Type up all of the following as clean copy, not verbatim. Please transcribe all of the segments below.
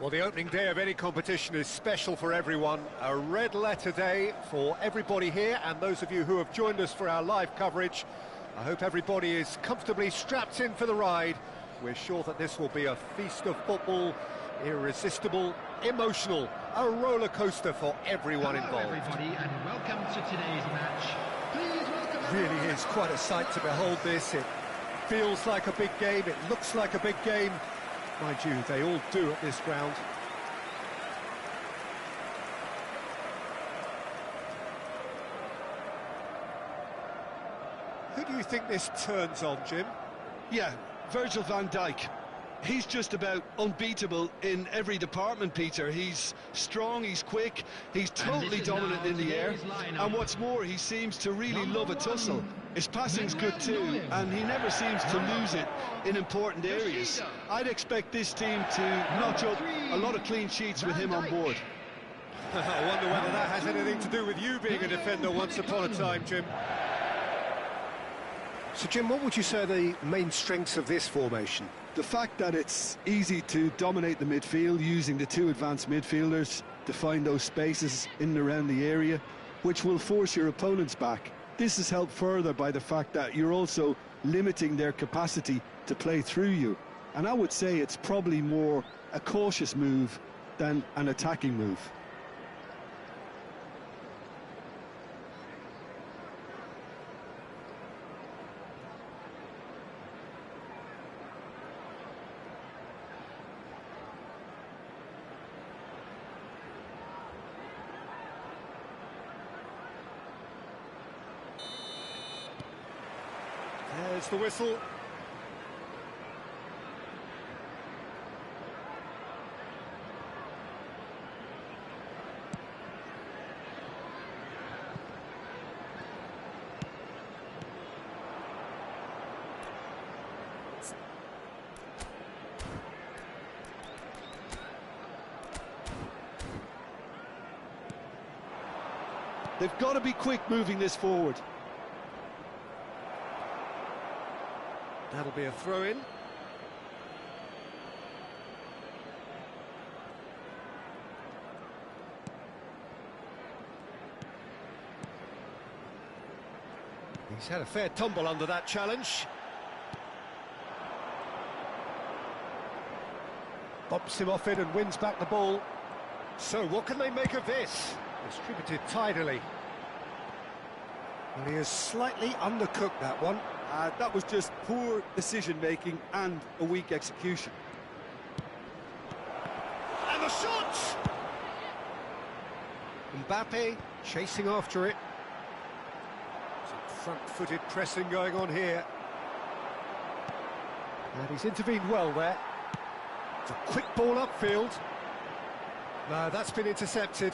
Well, the opening day of any competition is special for everyone. A red letter day for everybody here and those of you who have joined us for our live coverage. I hope everybody is comfortably strapped in for the ride. We're sure that this will be a feast of football, irresistible, emotional, a roller coaster for everyone involved. Hello everybody, and welcome to today's match. Please welcome everyone. Really is quite a sight to behold this. It feels like a big game, it looks like a big game. Mind you, they all do at this ground. Who do you think this turns on, Jim? Yeah, Virgil van Dijk. He's just about unbeatable in every department, Peter. He's strong, he's quick, he's totally dominant in the air. And what's more, he seems to really love a tussle. His passing's good too, and he never seems to lose it in important areas. I'd expect this team to notch up a lot of clean sheets with him on board. I wonder whether that has anything to do with you being a defender once upon a time, Jim. So, Jim, what would you say are the main strengths of this formation? The fact that it's easy to dominate the midfield using the two advanced midfielders to find those spaces in and around the area, which will force your opponents back. This is helped further by the fact that you're also limiting their capacity to play through you. And I would say it's probably more a cautious move than an attacking move. There's the whistle. They've got to be quick moving this forward. That'll be a throw-in. He's had a fair tumble under that challenge. Bumps him off it and wins back the ball. So what can they make of this? Distributed tidily. Well, he has slightly undercooked that one. That was just poor decision-making and a weak execution. And the shot! Mbappe chasing after it. Some front-footed pressing going on here. And he's intervened well there. It's a quick ball upfield. No, that's been intercepted.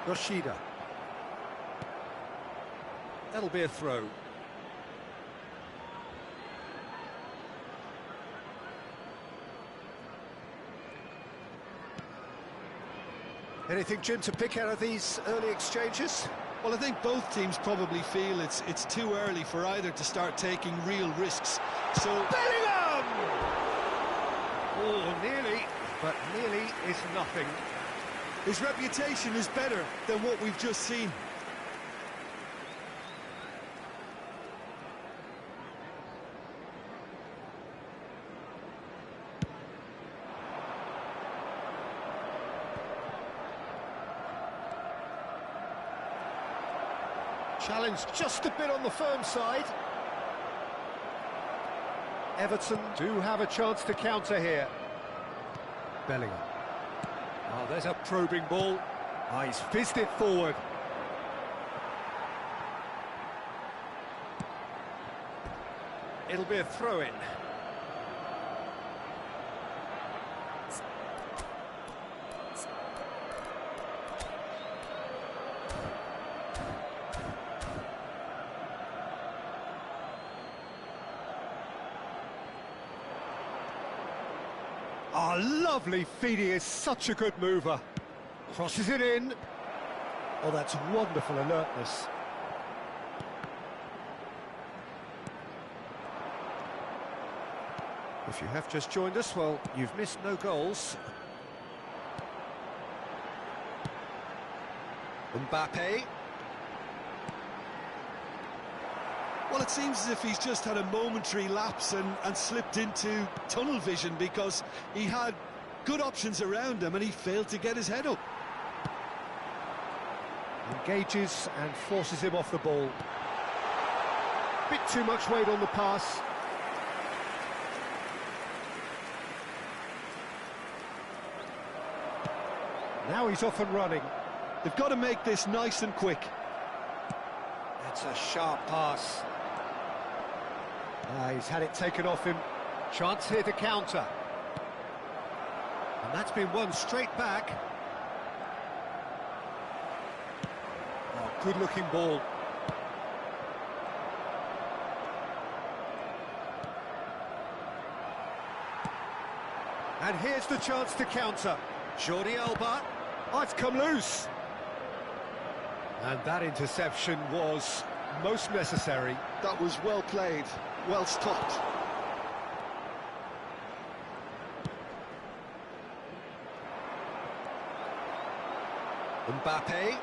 Yoshida. That'll be a throw. Anything, Jim, to pick out of these early exchanges? Well, I think both teams probably feel it's too early for either to start taking real risks. So Bellingham! Oh, nearly, but nearly is nothing. his reputation is better than what we've just seen. Challenge just a bit on the firm side. Everton do have a chance to counter here. Bellingham. Oh, there's a probing ball. Oh, he's fizzed it forward. It'll be a throw-in. Oh, lovely feed, he is such a good mover. Crosses it in. Oh, that's wonderful alertness. If you have just joined us, well, you've missed no goals. Mbappe. Well, it seems as if he's just had a momentary lapse and slipped into tunnel vision, because he had good options around him and he failed to get his head up. Engages and forces him off the ball. Bit too much weight on the pass. Now he's off and running. They've got to make this nice and quick. That's a sharp pass. He's had it taken off him. Chance here to counter. And that's been won straight back. Oh, good-looking ball. And here's the chance to counter. Jordi Alba. Oh, it's come loose. And that interception was most necessary. That was well played, well stopped. Mbappe.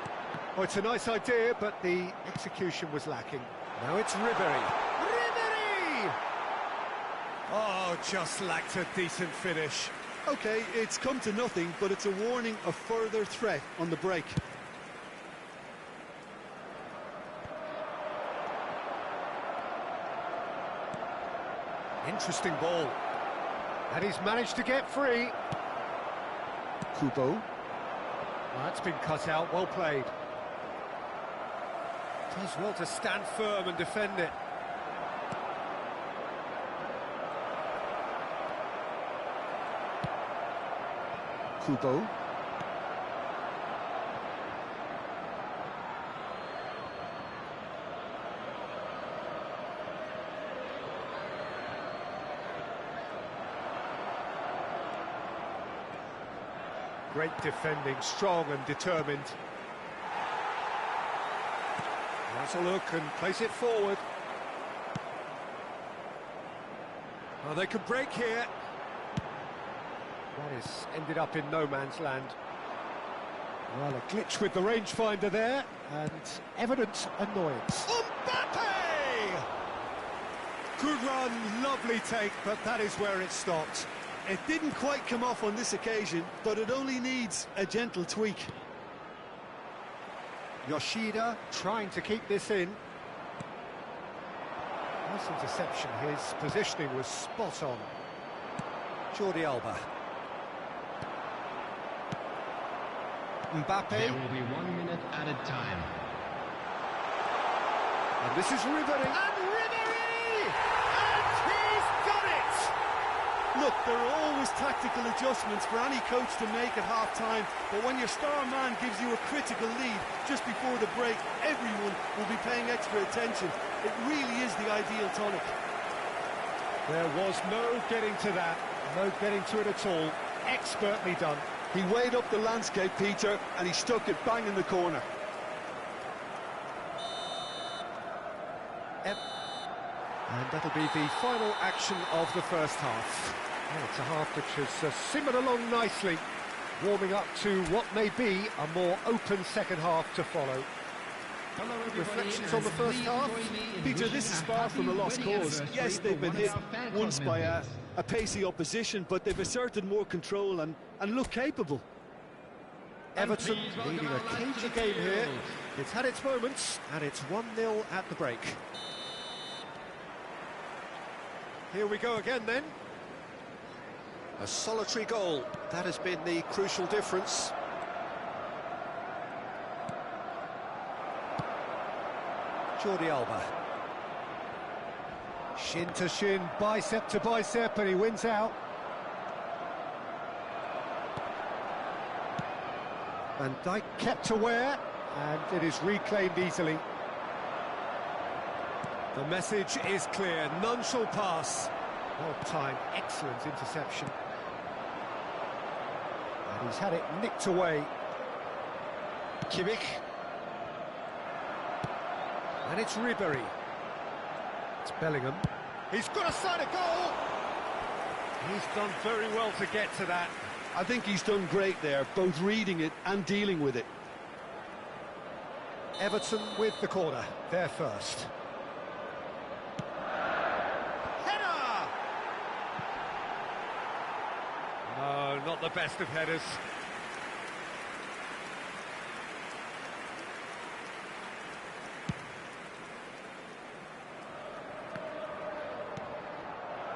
Oh, it's a nice idea, but the execution was lacking. Now it's Ribery. Ribery! Oh, just lacked a decent finish. OK, it's come to nothing, but it's a warning of further threat on the break. Interesting ball. And he's managed to get free. Kubo. Well, that's been cut out, well played. Does well to stand firm and defend it. Kubo. Great defending, strong and determined. Has a look and plays it forward. Oh, they could break here. That is ended up in no man's land. Well, a glitch with the rangefinder there, and evident annoyance. Mbappe! Good run, lovely take, but that is where it stopped. It didn't quite come off on this occasion, but it only needs a gentle tweak. Yoshida trying to keep this in. Nice interception, his positioning was spot on. Jordi Alba. Mbappe. There will be 1 minute added time. And this is Ribery. And Ribery! And he's done it! Look, there are always tactical adjustments for any coach to make at half-time, but when your star man gives you a critical lead just before the break, everyone will be paying extra attention. It really is the ideal tonic. There was no getting to that, no getting to it at all. Expertly done. He weighed up the landscape, Peter, and he stuck it bang in the corner. And that'll be the final action of the first half. Well, it's a half which has simmered along nicely, warming up to what may be a more open second half to follow. Reflections on the first half? Peter, this is far from a lost cause. Yes, they've been hit once by a pacey opposition, but they've asserted more control and look capable. Everton leading a cagey game here. It's had its moments, and it's 1-0 at the break. Here we go again then. A solitary goal, that has been the crucial difference. Jordi Alba. Shin to shin, bicep to bicep, and he wins out. Van Dijk kept aware, and it is reclaimed easily. The message is clear, none shall pass. Well timed, excellent interception. And he's had it nicked away. Kimmich. And it's Ribery. It's Bellingham. He's got a side of goal! He's done very well to get to that. I think he's done great there, both reading it and dealing with it. Everton with the corner, they're first. Header! No, not the best of headers.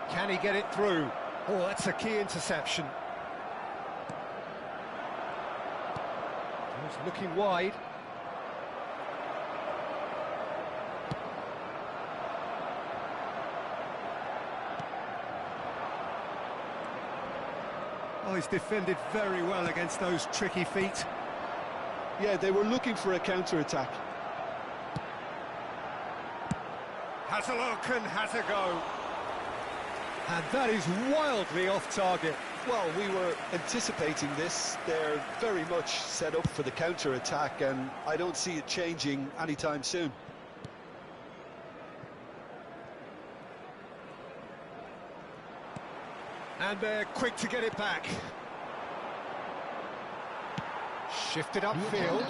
Can he get it through? Oh, that's a key interception. He's looking wide. Oh, he's defended very well against those tricky feet. Yeah, they were looking for a counter-attack. Has a look and has a go. And that is wildly off target. Well, we were anticipating this. They're very much set up for the counter-attack, and I don't see it changing anytime soon. And they're quick to get it back. Shifted upfield.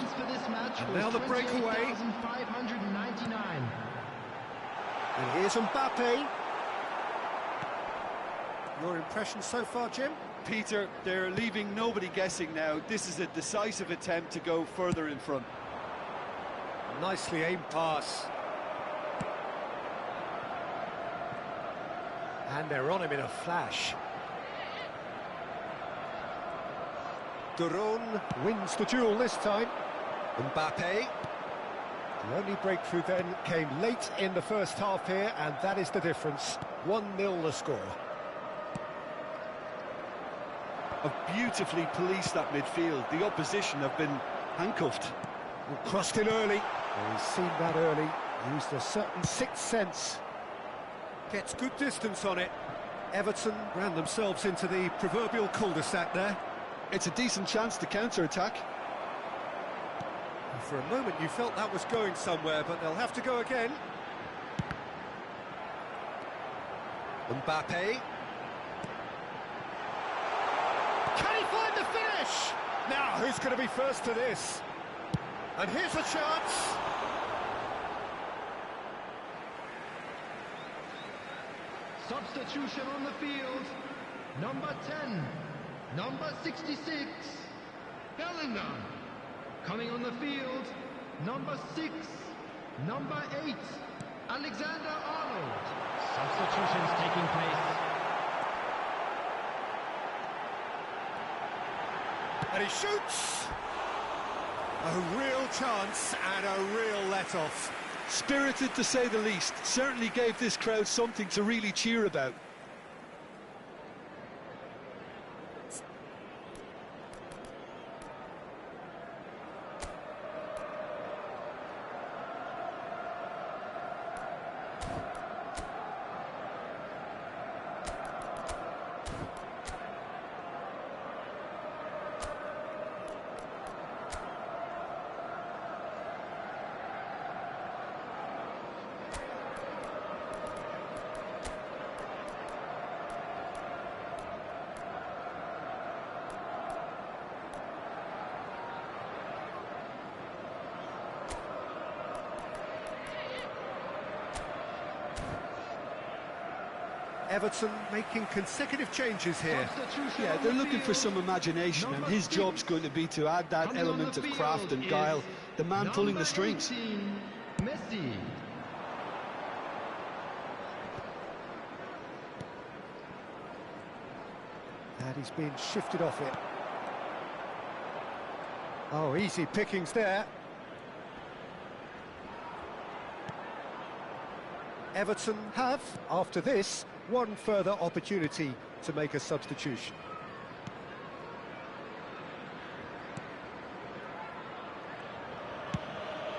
And now the breakaway. And here's Mbappe. Your impression so far, Jim? Peter, they're leaving nobody guessing now. This is a decisive attempt to go further in front. Nicely aimed pass. And they're on him in a flash. Duron wins the duel this time. Mbappe. The only breakthrough then came late in the first half here, and that is the difference. 1-0 the score. Have beautifully policed that midfield. The opposition have been handcuffed. Crossed in early. Well, he's seen that early. Used a certain sixth sense. Gets good distance on it. Everton ran themselves into the proverbial cul-de-sac there. It's a decent chance to counter-attack. For a moment you felt that was going somewhere, but they'll have to go again. Mbappe. Can he find the finish? Now, who's going to be first to this? And here's a chance. Substitution on the field. Number 10. Number 66. Bellingham. Coming on the field. Number 6. Number 8. Alexander-Arnold. Substitutions taking place. And he shoots! A real chance and a real let-off. Spirited to say the least. Certainly gave this crowd something to really cheer about. Everton making consecutive changes here. Yeah, they're looking for some imagination, and his job's going to be to add that element of craft and guile. The man pulling the strings. Messi. And he's been shifted off it. Oh, easy pickings there. Everton have, after this, one further opportunity to make a substitution.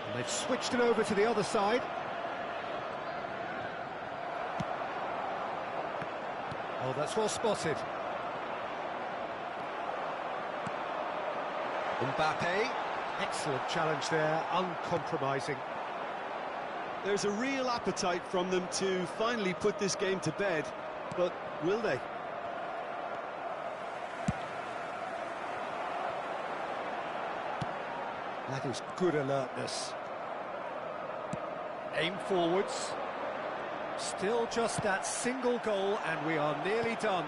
And they've switched it over to the other side. Oh, that's well spotted. Mbappe, excellent challenge there, uncompromising. There's a real appetite from them to finally put this game to bed, but will they? That is good alertness. Aim forwards. Still just that single goal and we are nearly done.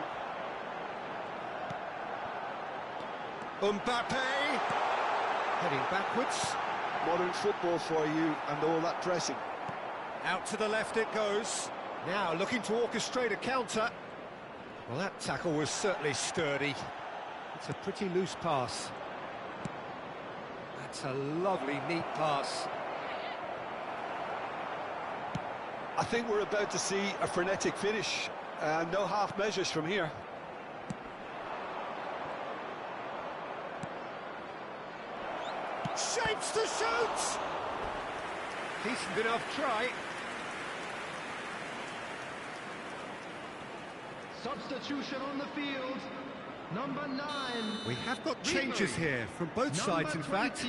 Mbappe! Heading backwards. Modern football for you and all that pressing. Out to the left it goes. Now looking to orchestrate a counter. Well, that tackle was certainly sturdy. It's a pretty loose pass. That's a lovely, neat pass. I think we're about to see a frenetic finish. No half measures from here. Shapes to shoot! Decent enough try. Substitution on the field. Number 9. We have got changes here from both sides, in fact.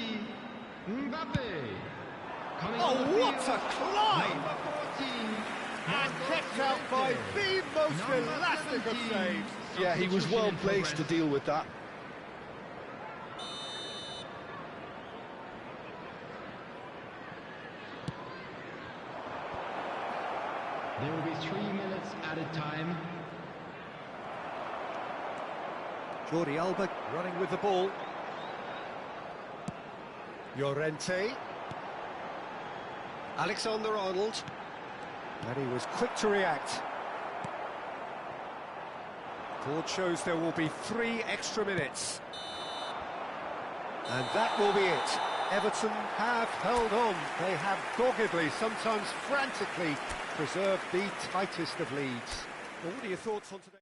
Mbappe. Oh, what a climb! And kept out by the most elastic of saves. Yeah, he was well placed to deal with that. There will be 3 minutes added time. Jordi Alba running with the ball. Llorente. Alexander-Arnold. And he was quick to react. Board shows there will be 3 extra minutes. And that will be it. Everton have held on. They have doggedly, sometimes frantically, preserved the tightest of leads. Well, what are your thoughts on today?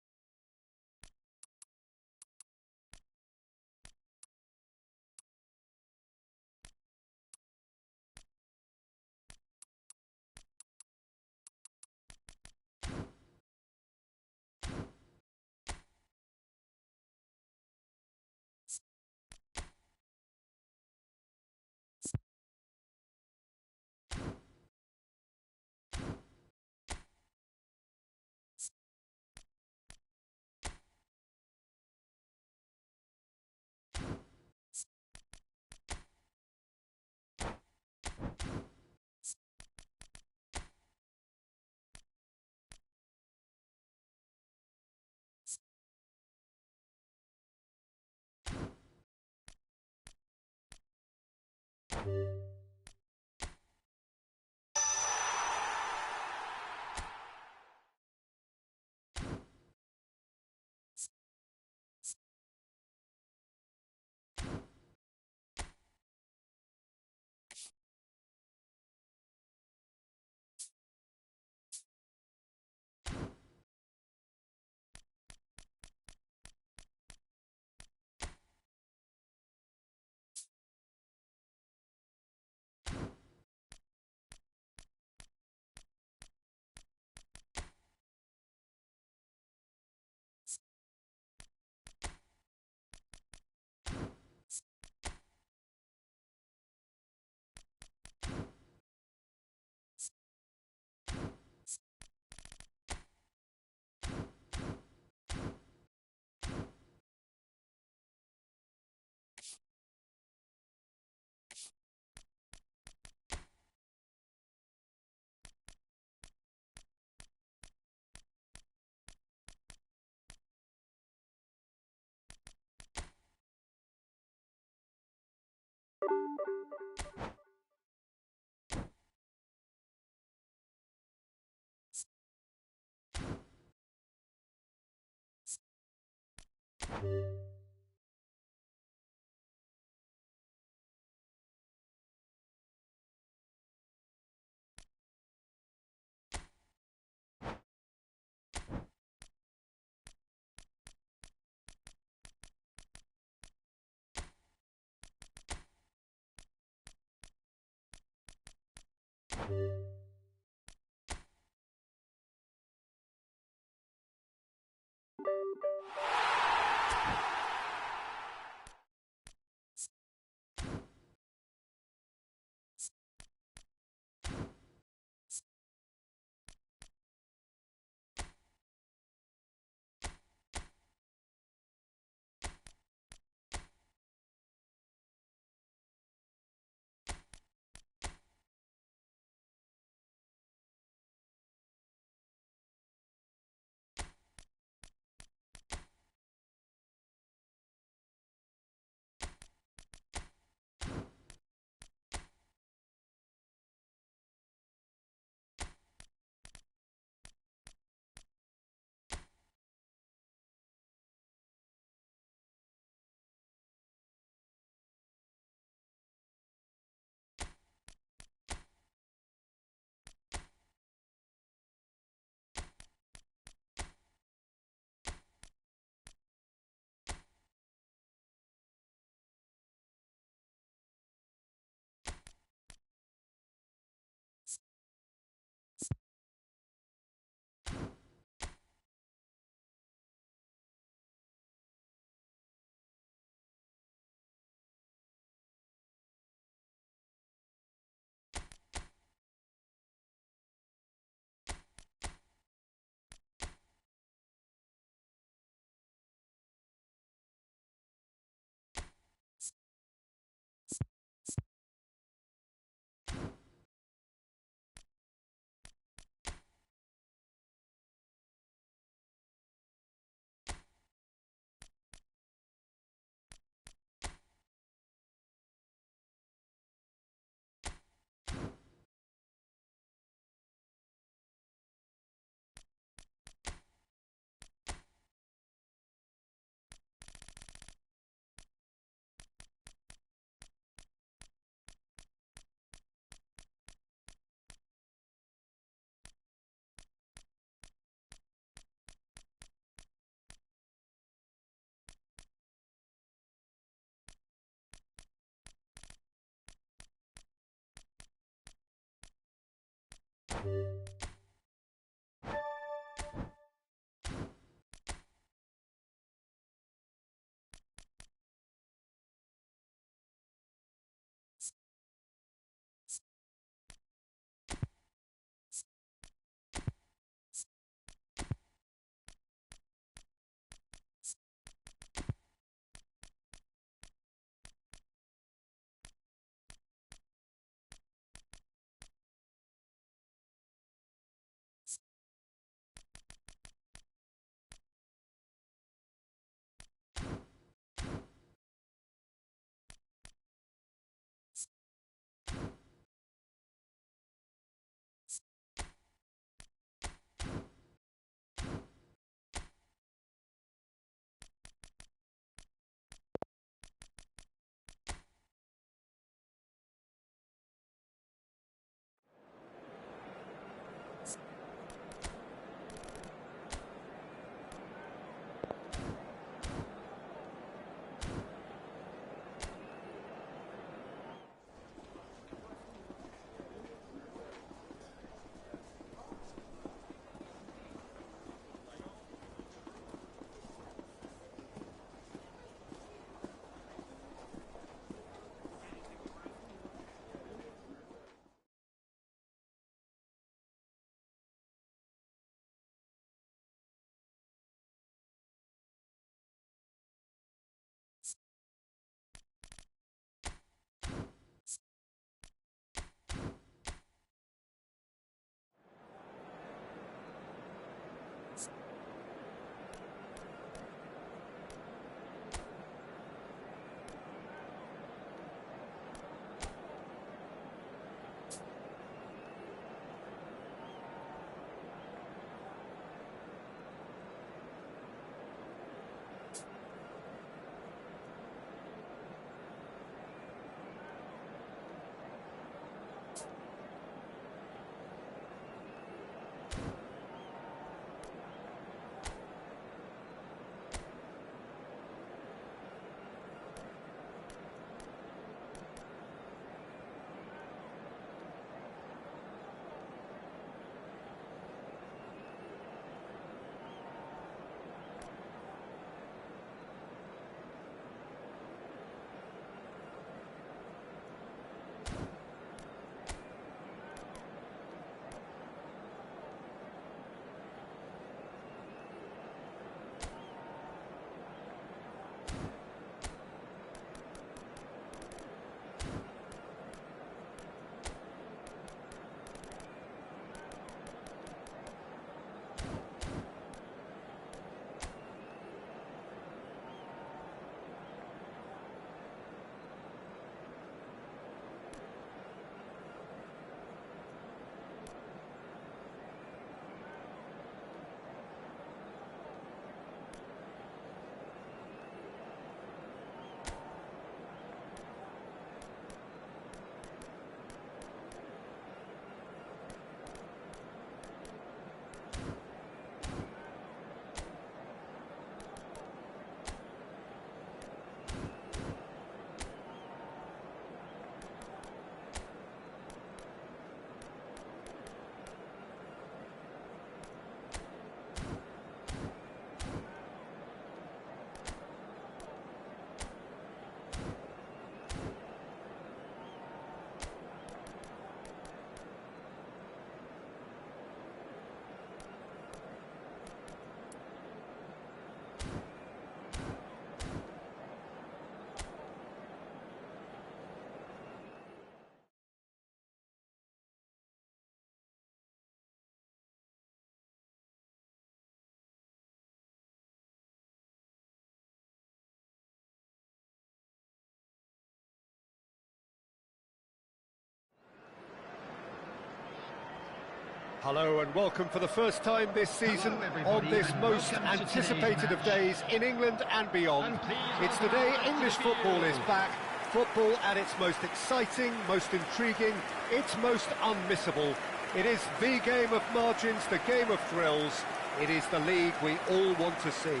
Hello and welcome for the first time this season on this most anticipated of days in England and beyond. It's the day English football is back. Football at its most exciting, most intriguing, its most unmissable. It is the game of margins, the game of thrills. It is the league we all want to see.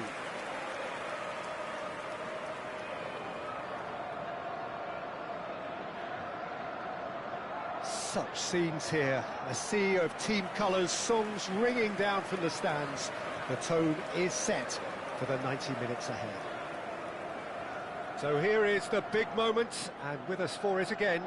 Such scenes here, a sea of team colours, songs ringing down from the stands. The tone is set for the 90 minutes ahead. So here is the big moment, and with us for it again,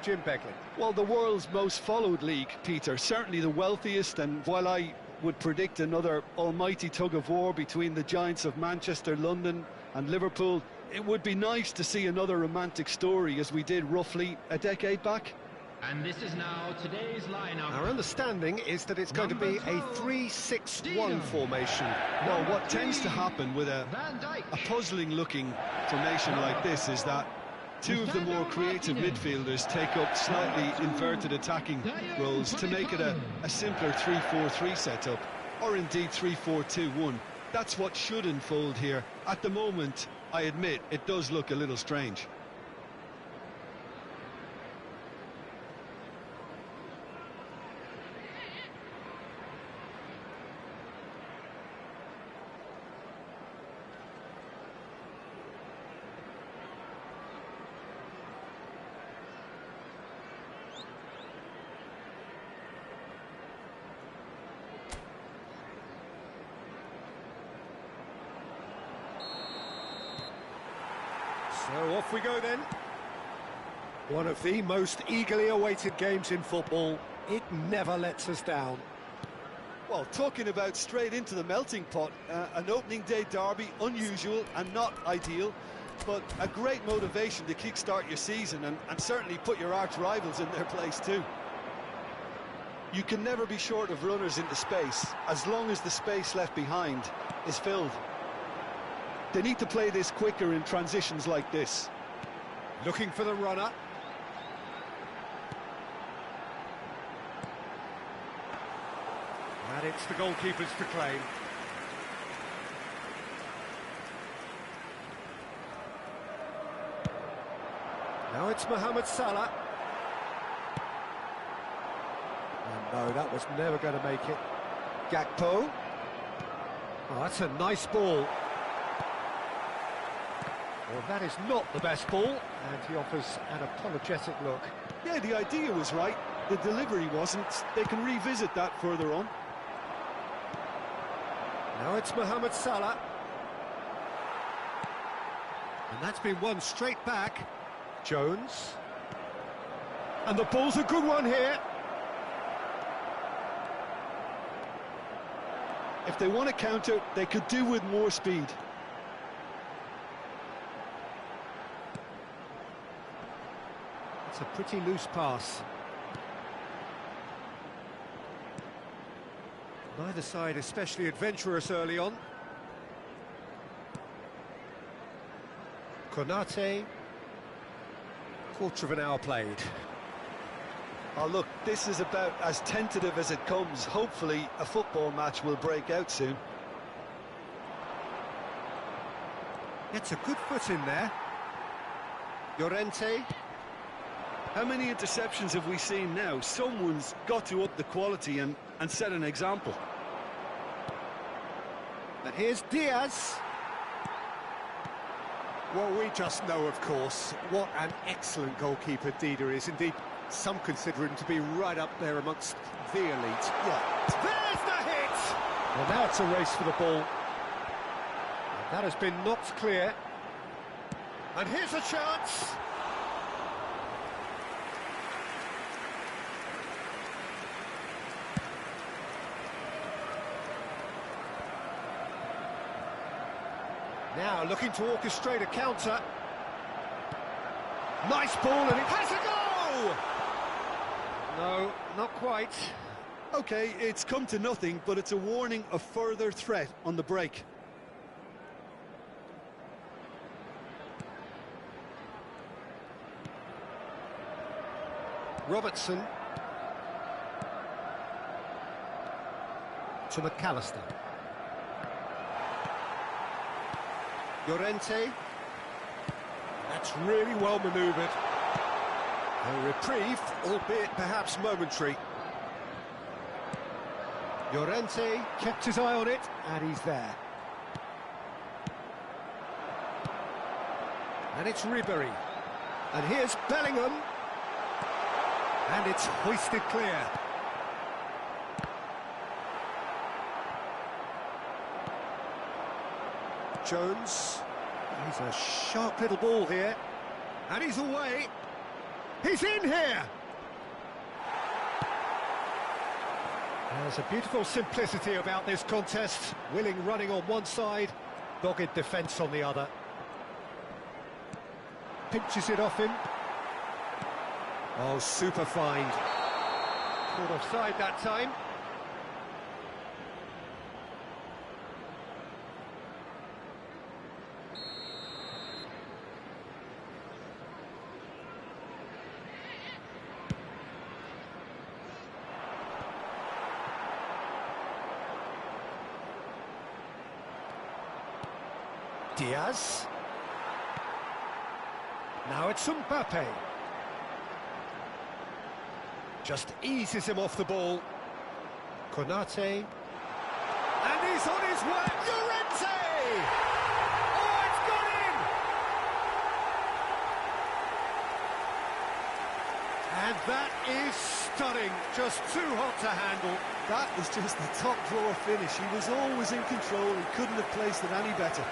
Jim Beglin. Well, the world's most followed league, Peter, certainly the wealthiest, and while I would predict another almighty tug-of-war between the giants of Manchester, London and Liverpool, it would be nice to see another romantic story as we did roughly a decade back. And this is now today's lineup. Our understanding is that it's going to be a 3-6-1 formation. Well, what tends to happen with a puzzling-looking formation like this is that two of the more creative midfielders take up slightly inverted attacking roles to make it a simpler 3-4-3 setup, or indeed 3-4-2-1. That's what should unfold here. At the moment, I admit, it does look a little strange. So off we go then. One of the most eagerly awaited games in football. It never lets us down. Well, talking about straight into the melting pot, an opening day derby, unusual and not ideal, but a great motivation to kickstart your season and certainly put your arch rivals in their place too. You can never be short of runners into space, as long as the space left behind is filled. They need to play this quicker in transitions like this. Looking for the runner. And it's the goalkeepers to claim. Now it's Mohamed Salah. And no, that was never going to make it. Gakpo. Oh, that's a nice ball. Well, that is not the best ball, and he offers an apologetic look. Yeah, the idea was right, the delivery wasn't. They can revisit that further on. Now it's Mohamed Salah. And that's been won straight back. Jones. And the ball's a good one here. If they want to counter, they could do with more speed. It's a pretty loose pass. Neither side especially adventurous early on. Konate. Quarter of an hour played. Oh, look, this is about as tentative as it comes. Hopefully, a football match will break out soon. Gets a good foot in there. Llorente. How many interceptions have we seen now? Someone's got to up the quality and set an example. And here's Diaz. Well, we just know, of course, what an excellent goalkeeper Dida is. Indeed, some consider him to be right up there amongst the elite. Yeah. There's the hit! Well, now it's a race for the ball. And that has been knocked clear. And here's a chance. Now looking to orchestrate a counter. Nice ball, and it has a goal! No, not quite. OK, it's come to nothing, but it's a warning of further threat on the break. Robertson. To McAllister. Llorente. That's really well manoeuvred. A reprieve, albeit perhaps momentary. Llorente kept his eye on it, and he's there. And it's Ribery. And here's Bellingham. And it's hoisted clear. Jones. He's a sharp little ball here. And he's away. He's in here. There's a beautiful simplicity about this contest. Willing running on one side, dogged defence on the other. Pinches it off him. Oh, super find. Caught offside that time. Diaz. Now it's Mbappe. Just eases him off the ball. Konate. And he's on his way. Llorente! Oh, it's got in! And that is stunning. Just too hot to handle. That was just the top drawer finish. He was always in control and couldn't have placed it any better.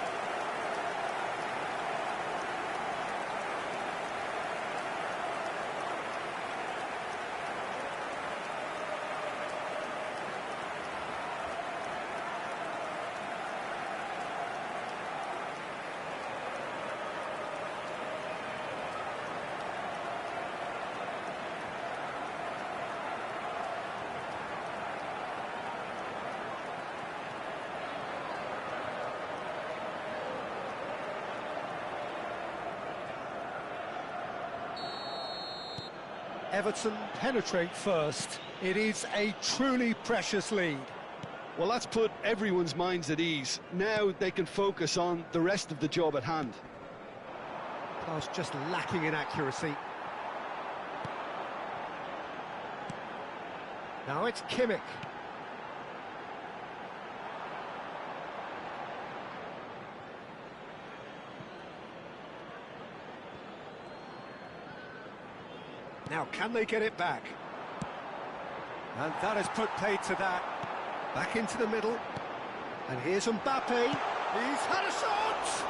Everton penetrate first. It is a truly precious lead. Well, that's put everyone's minds at ease. Now they can focus on the rest of the job at hand. Pass just lacking in accuracy. Now it's Kimmich. Now, can they get it back? And that has put paid to that. Back into the middle. And here's Mbappe. He's had a shot!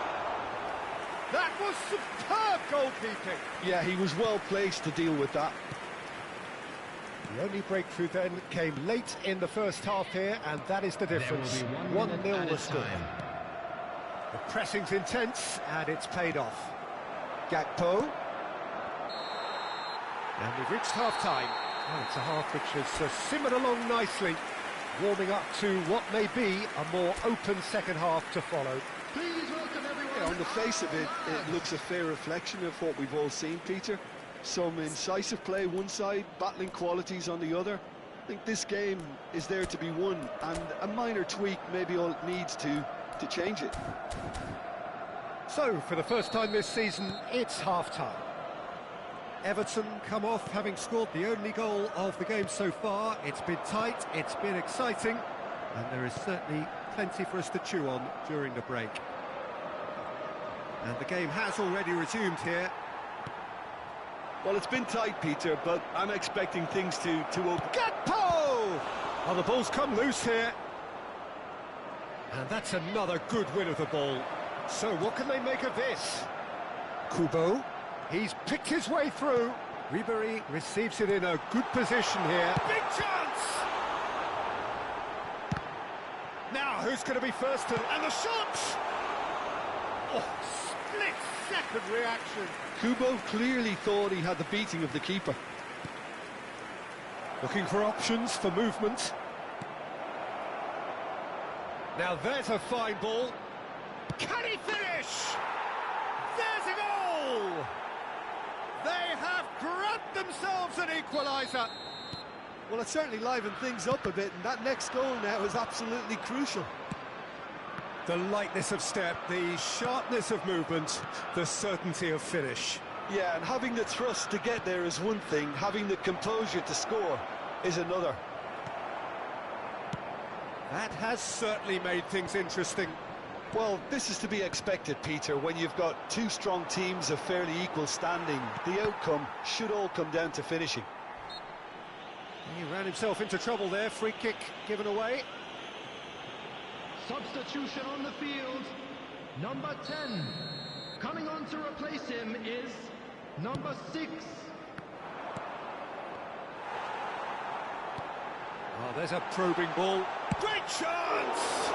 That was superb goalkeeping. Yeah, he was well placed to deal with that. The only breakthrough then came late in the first half here, and that is the difference. 1-0 the score. The pressing's intense, and it's paid off. Gakpo. And we've reached half-time. Oh, it's a half which has simmered along nicely, warming up to what may be a more open second half to follow. Please welcome everyone. Yeah, on the face of it, it looks a fair reflection of what we've all seen, Peter. Some incisive play one side, battling qualities on the other. I think this game is there to be won, and a minor tweak maybe all it needs to change it. So, for the first time this season, it's half-time. Everton come off having scored the only goal of the game so far. It's been tight, it's been exciting, and there is certainly plenty for us to chew on during the break. And the game has already resumed here. Well, it's been tight, Peter, but I'm expecting things to open. Gakpo! Oh, the ball's come loose here. And that's another good win of the ball. So what can they make of this? Kubo. He's picked his way through. Ribery receives it in a good position here. Big chance! Now, who's going to be first? And the shot! Oh, split-second reaction. Kubo clearly thought he had the beating of the keeper. Looking for options for movement. Now, there's a fine ball. Can he finish? There's a goal! They have grabbed themselves an equaliser. Well, it certainly livened things up a bit, and that next goal now is absolutely crucial. The lightness of step, the sharpness of movement, the certainty of finish. Yeah, and having the thrust to get there is one thing, having the composure to score is another. That has certainly made things interesting. Well, this is to be expected, Peter. When you've got two strong teams of fairly equal standing, the outcome should all come down to finishing. He ran himself into trouble there, free kick given away. Substitution on the field. Number 10. Coming on to replace him is number 6. Oh, there's a probing ball. Great chance!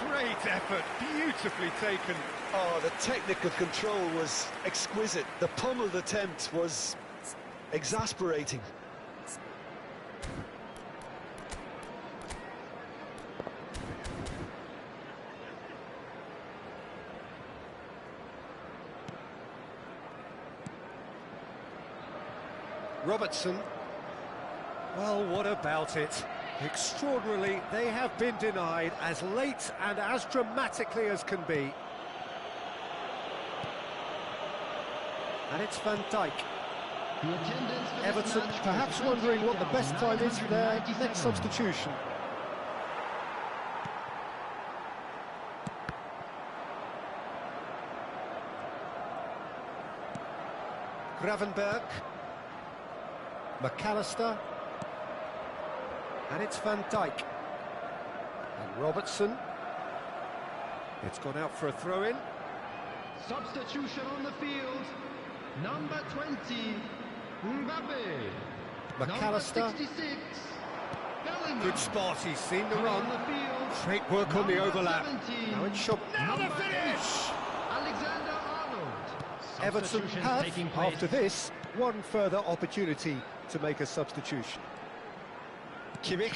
Great effort, beautifully taken. Oh, the technical control was exquisite. The pummeled attempt was exasperating. Robertson. Well, what about it? Extraordinarily, they have been denied as late and as dramatically as can be. And it's Van Dijk. Everton perhaps wondering what the best time is for their next substitution. Gravenberg. McAllister. And it's Van Dijk. And Robertson. It's gone out for a throw-in. Substitution on the field. Number 20, Mbappe. McAllister. Number 66, Bellingham. Good spot, he's seen the Coming run. on the field. Great work on the Number overlap. 17, Now it's shot. Now the number finish! 8, Alexander-Arnold. Everton Substitution have, taking place. after this, one further opportunity to make a substitution. Kimmich.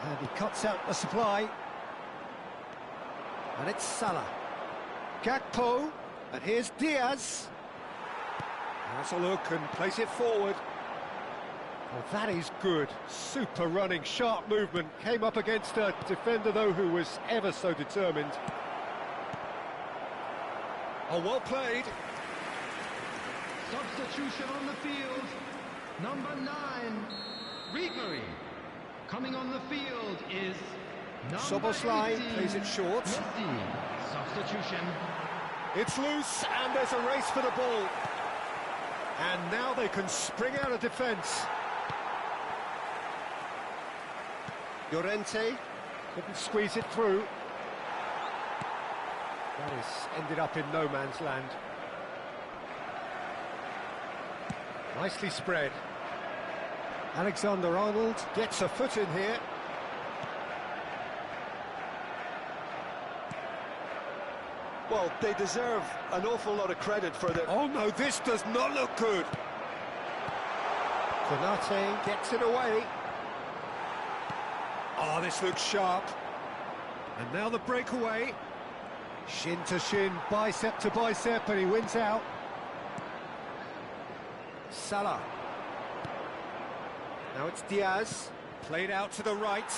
And he cuts out the supply. And it's Salah. Gakpo. And here's Diaz. Has a look and place it forward. Well, that is good. Super running, sharp movement. Came up against a defender, though, who was ever so determined. Oh, well played. Substitution on the field. Number 9, Ribery. Coming on the field is number Szoboszlai 18, plays it short. Messi. Substitution. It's loose, and there's a race for the ball. And now they can spring out of defence. Llorente couldn't squeeze it through. That has ended up in no man's land. Nicely spread. Alexander-Arnold gets a foot in here. Well, they deserve an awful lot of credit for their... Oh no, this does not look good. Konate gets it away. Oh, this looks sharp. And now the breakaway. Shin to shin, bicep to bicep, and he wins out. Salah. Now it's Diaz, played out to the right.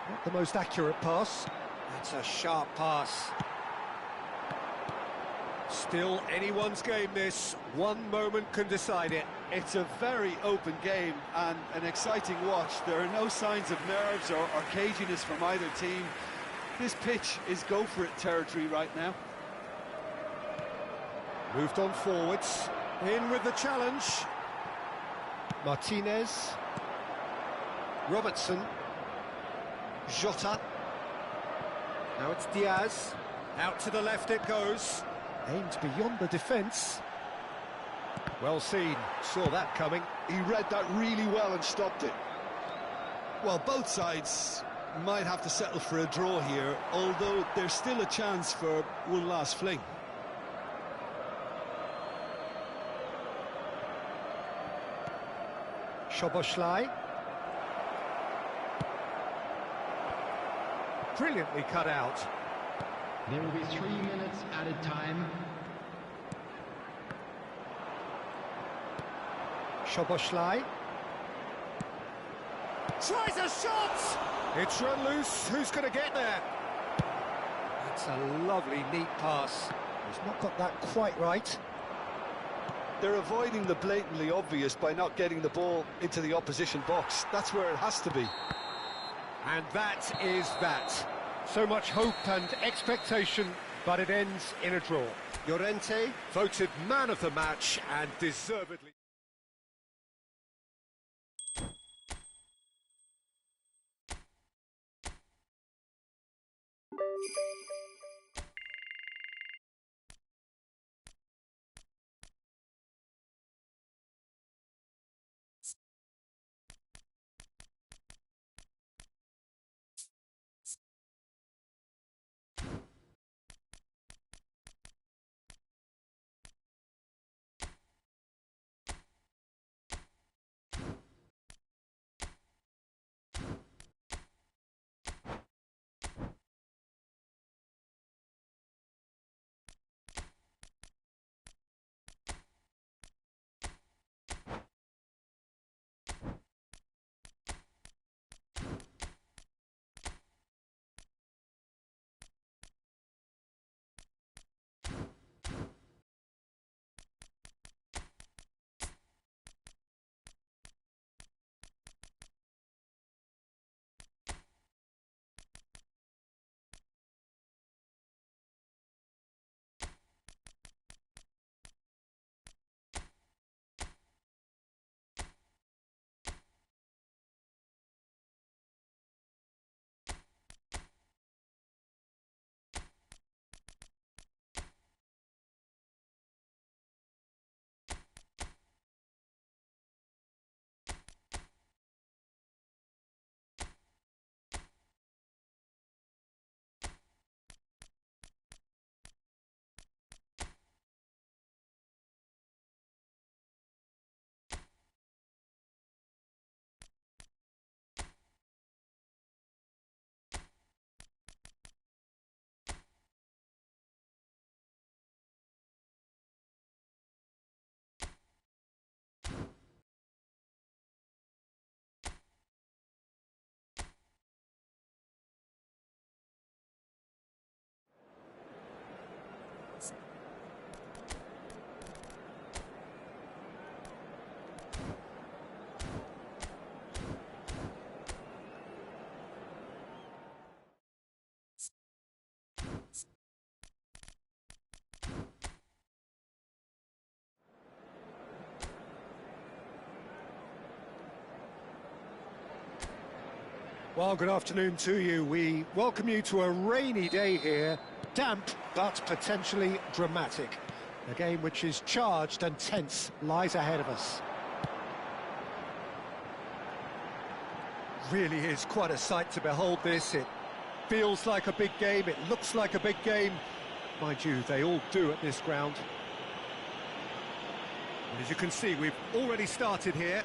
Not the most accurate pass. That's a sharp pass. Still anyone's game, this. One moment can decide it. It's a very open game and an exciting watch. There are no signs of nerves or caginess from either team. This pitch is go-for-it territory right now. Moved on forwards. In with the challenge. Martinez. Robertson. Jota. Now it's Diaz. Out to the left it goes. Aimed beyond the defence. Well seen. Saw that coming. He read that really well and stopped it. Well, both sides might have to settle for a draw here, although there's still a chance for one last fling. Szoboszlai. Brilliantly cut out. There will be 3 minutes added time. Szoboszlai. Tries a shot! It's run loose. Who's going to get there? That's a lovely, neat pass. He's not got that quite right. They're avoiding the blatantly obvious by not getting the ball into the opposition box. That's where it has to be. And that is that. So much hope and expectation but it ends in a draw. Llorente voted man of the match and deservedly. Well, good afternoon to you. We welcome you to a rainy day here. Damp, but potentially dramatic. A game which is charged and tense lies ahead of us. Really is quite a sight to behold this. It feels like a big game, it looks like a big game. Mind you, they all do at this ground. And as you can see, we've already started here.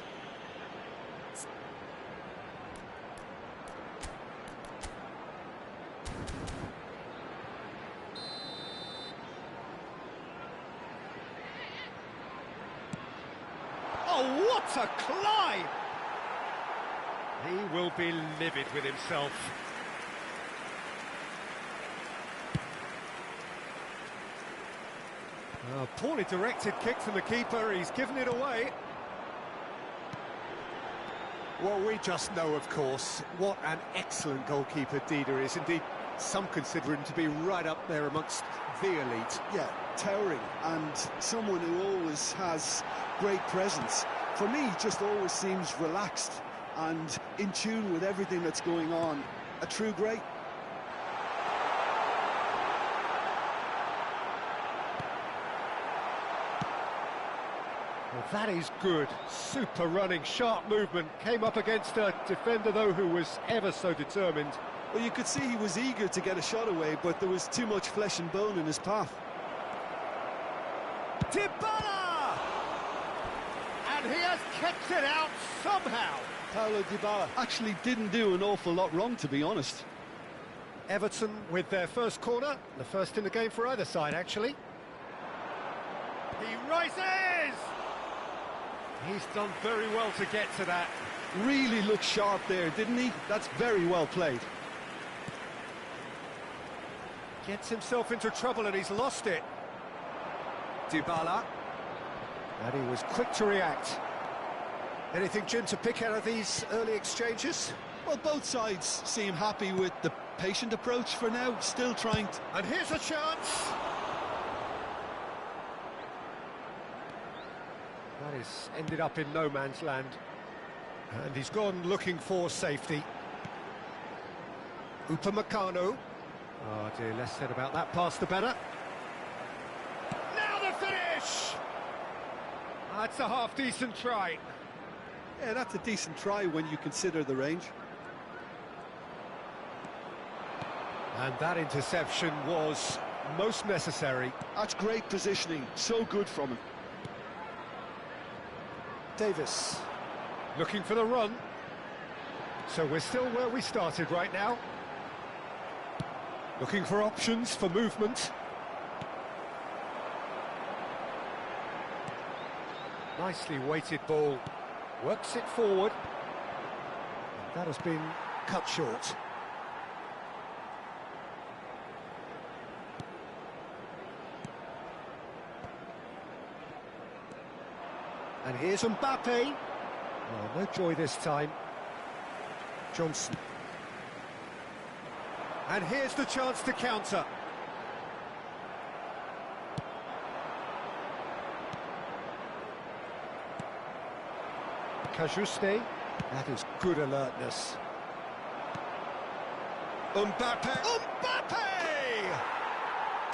Oh, what a climb! He will be livid with himself. A poorly directed kick from the keeper, he's given it away. Well, we just know, of course, what an excellent goalkeeper Dida is. Indeed, some consider him to be right up there amongst the elite. Yeah, towering, and someone who always has great presence. For me, just always seems relaxed and in tune with everything that's going on. A true great. Well, that is good. Super running, sharp movement. Came up against a defender, though, who was ever so determined. Well, you could see he was eager to get a shot away, but there was too much flesh and bone in his path. Dybala! And he has kept it out somehow. Paulo Dybala actually didn't do an awful lot wrong, to be honest. Everton with their first corner, the first in the game for either side, actually. He rises! He's done very well to get to that. Really looked sharp there, didn't he? That's very well played. Gets himself into trouble and he's lost it. Dybala. And he was quick to react. Anything, Jim, to pick out of these early exchanges? Well, both sides seem happy with the patient approach for now, still trying to... And here's a chance! That is ended up in no man's land. And he's gone looking for safety. Upamecano. Oh dear, less said about that pass the better. Now the finish! That's a half-decent try. Yeah, that's a decent try when you consider the range. And that interception was most necessary. That's great positioning, so good from him. Davis. Looking for the run. So we're still where we started right now. Looking for options for movement. Nicely weighted ball. Works it forward. And that has been cut short. And here's Mbappe. Well, no joy this time. Johnson. And here's the chance to counter. Cajuste. That is good alertness. Mbappe. Mbappe!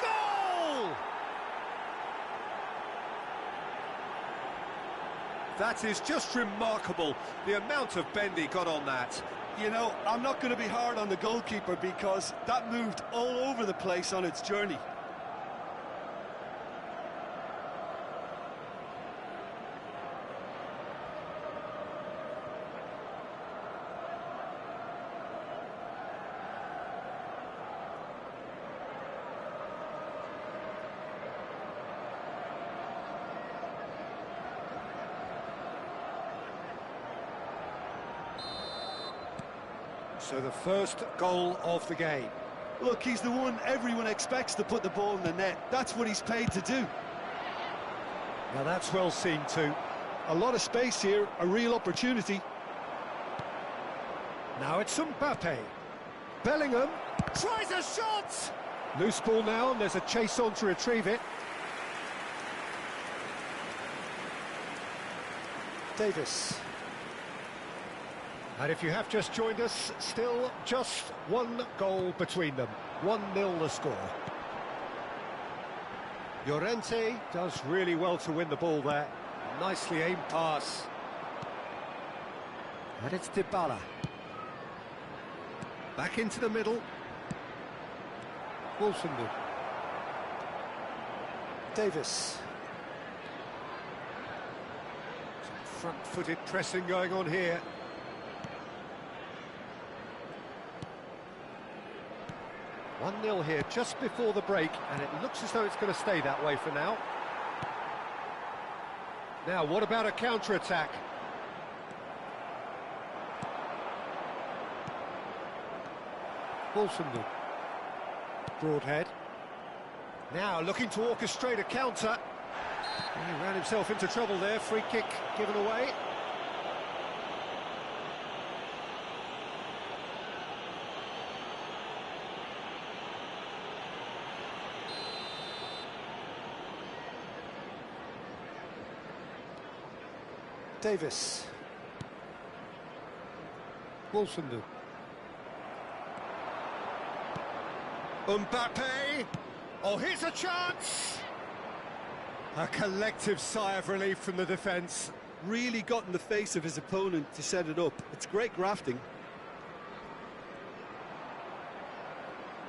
Goal! That is just remarkable, the amount of bend he got on that. You know, I'm not going to be hard on the goalkeeper because that moved all over the place on its journey. So the first goal of the game. Look, he's the one everyone expects to put the ball in the net. That's what he's paid to do. Now that's well seen too. A lot of space here, a real opportunity. Now it's Mbappe. Bellingham tries a shot! Loose ball now, and there's a chase on to retrieve it. Davis. And if you have just joined us, still just one goal between them. 1-0 the score. Llorente does really well to win the ball there. Nicely aimed pass. And it's Dybala. Back into the middle. Wilson. Davis. Some front-footed pressing going on here. One 1-0 here just before the break, and it looks as though it's going to stay that way for now. Now, what about a counter-attack? Wilson. Broadhead. Now looking to orchestrate a counter. He ran himself into trouble there. Free kick given away. Davis. Wilson. Mbappe! Oh, here's a chance! A collective sigh of relief from the defence. Really got in the face of his opponent to set it up. It's great grafting.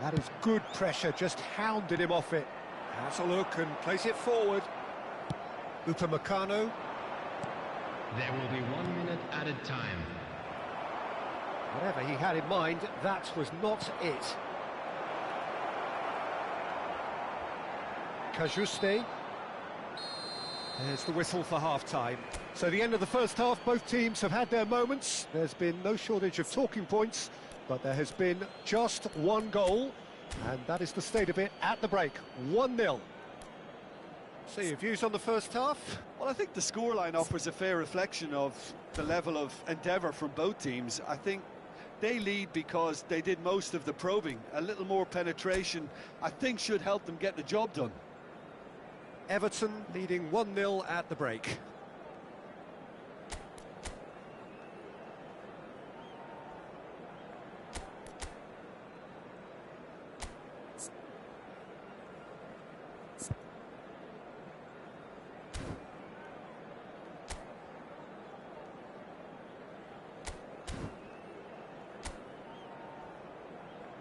That is good pressure, just hounded him off it. Has a look and plays it forward. Upamecano. There will be 1 minute added time. Whatever he had in mind, that was not it. Cajuste. There's the whistle for half-time. So the end of the first half, both teams have had their moments. There's been no shortage of talking points, but there has been just one goal, and that is the state of it at the break. 1-0. So your views on the first half? Well, I think the scoreline offers a fair reflection of the level of endeavour from both teams. I think They lead because they did most of the probing. A little more penetration, I think, should help them get the job done. Everton leading 1-0 at the break.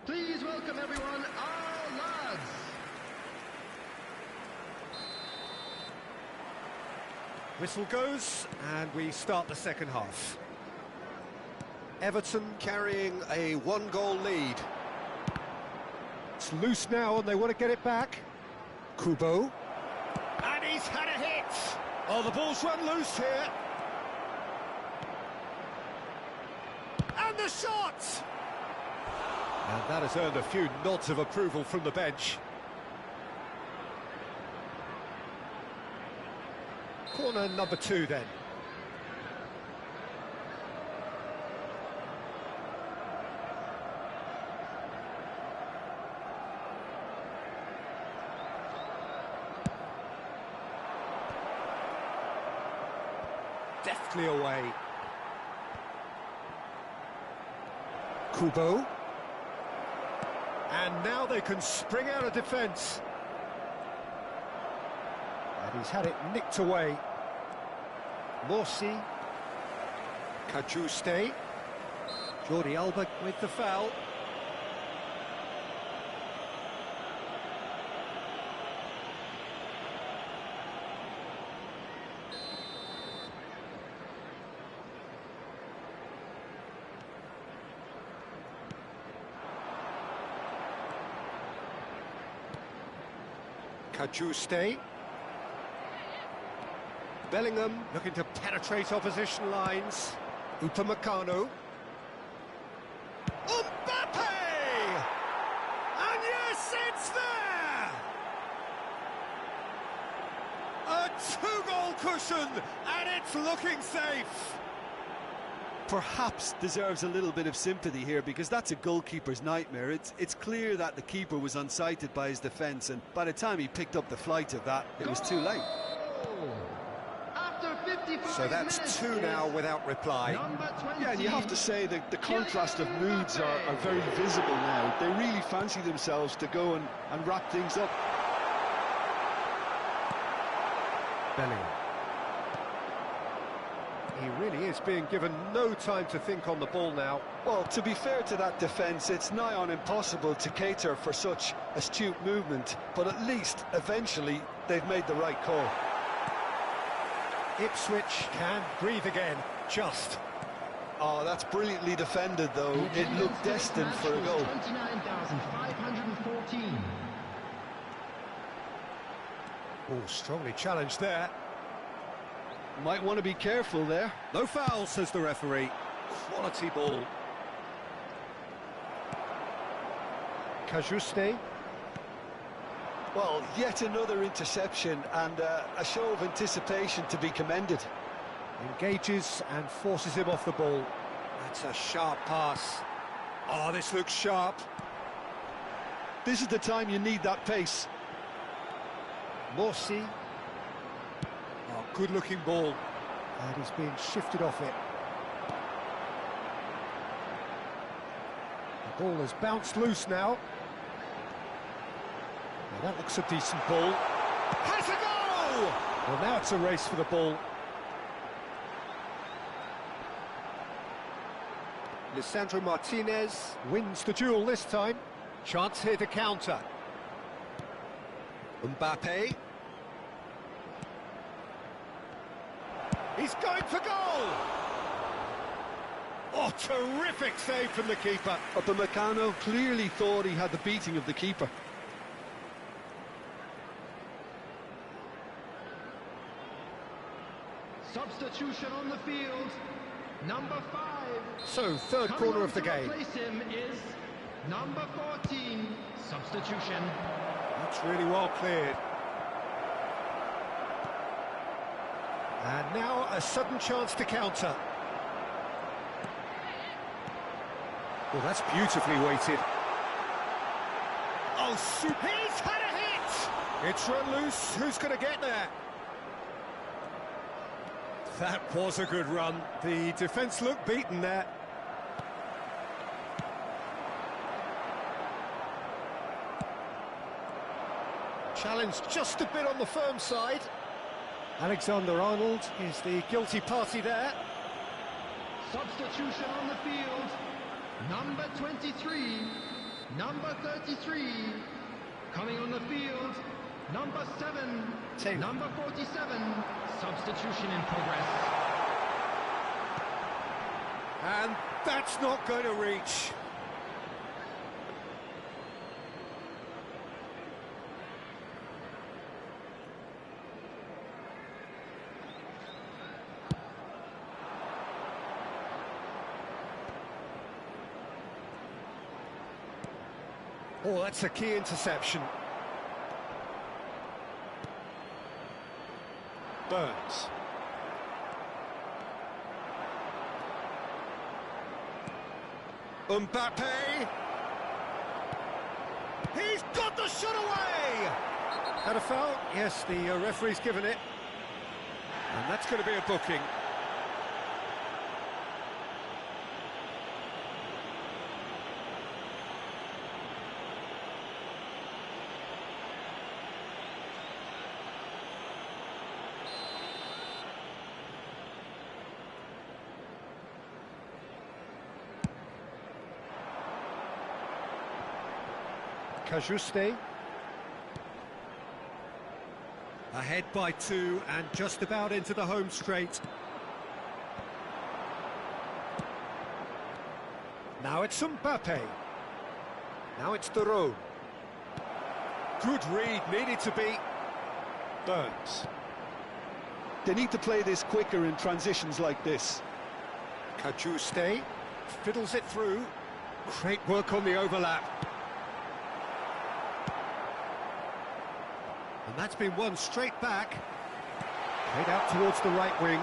Please welcome everyone, our lads. Whistle goes, and we start the second half. Everton carrying a 1-goal lead. It's loose now, and they want to get it back. Kubo. And he's had a hit! Oh, the ball's run loose here. And the shot! And that has earned a few nods of approval from the bench. Corner number 2 then. Deftly away. Kubo. And now they can spring out of defence. And he's had it nicked away. Morsi. Kajuste. Jordi Alba with the foul. Kajuste. Bellingham looking to penetrate opposition lines. Upamecano. Mbappe! And yes, it's there! A 2-goal cushion, and it's looking safe. Perhaps deserves a little bit of sympathy here, because that's a goalkeeper's nightmare. It's clear that the keeper was unsighted by his defence, and by the time he picked up the flight of that, it was too late. So that's 2 now without reply. Yeah, and you have to say that the contrast of moods are very visible now. They really fancy themselves to go and wrap things up. Bellingham. He really is being given no time to think on the ball now. Well, to be fair to that defence, it's nigh on impossible to cater for such astute movement, but at least, eventually, they've made the right call. Ipswich can breathe again, just. Oh, that's brilliantly defended, though. It looked destined for a goal. 29,514. Oh, strongly challenged there. Might want to be careful there. No foul, says the referee. Quality ball. Kajuste. Well, yet another interception, and a show of anticipation to be commended. Engages and forces him off the ball. That's a sharp pass. Oh, this looks sharp. This is the time you need that pace. Morsi. Oh, good-looking ball. And he's being shifted off it. The ball has bounced loose now. Now that looks a decent ball. Has a goal! Well, now it's a race for the ball. Lisandro Martinez wins the duel this time. Chance here to counter. Mbappe. He's going for goal! Oh, terrific save from the keeper. Upamecano clearly thought he had the beating of the keeper. Substitution on the field, number 5. So, third corner of the game. Replace him is number 14, substitution. That's really well cleared. And now a sudden chance to counter. Well, that's beautifully weighted. Oh, he's had a hit! It's run loose. Who's going to get there? That was a good run. The defence looked beaten there. Challenge just a bit on the firm side. Alexander-Arnold is the guilty party there. Substitution on the field. Number 23, number 33. Coming on the field, number 7, Taylor. number 47. Substitution in progress. And that's not going to reach. Oh, that's a key interception. Burns. Mbappe. He's got the shot away! Had a foul? Yes, the referee's given it. And that's going to be a booking. Cajuste. Ahead by 2 and just about into the home straight. Now it's Mbappe. Now it's Theroux. Good read, needed to be. Burns. They need to play this quicker in transitions like this. Cajuste fiddles it through. Great work on the overlap. And that's been won straight back. Played out towards the right wing.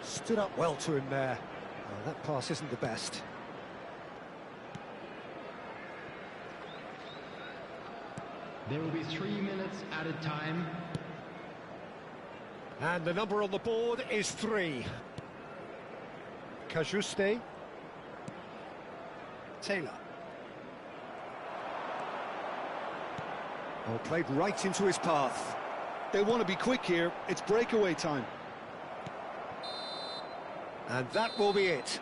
Stood up well to him there. Well, that pass isn't the best. There will be 3 minutes added time. And the number on the board is 3. Cajuste. Taylor. Oh, played right into his path. They want to be quick here. It's breakaway time. And that will be it.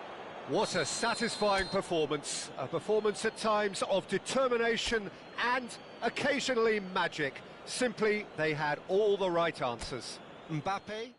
What a satisfying performance. A performance at times of determination and occasionally magic. Simply, they had all the right answers. Mbappe.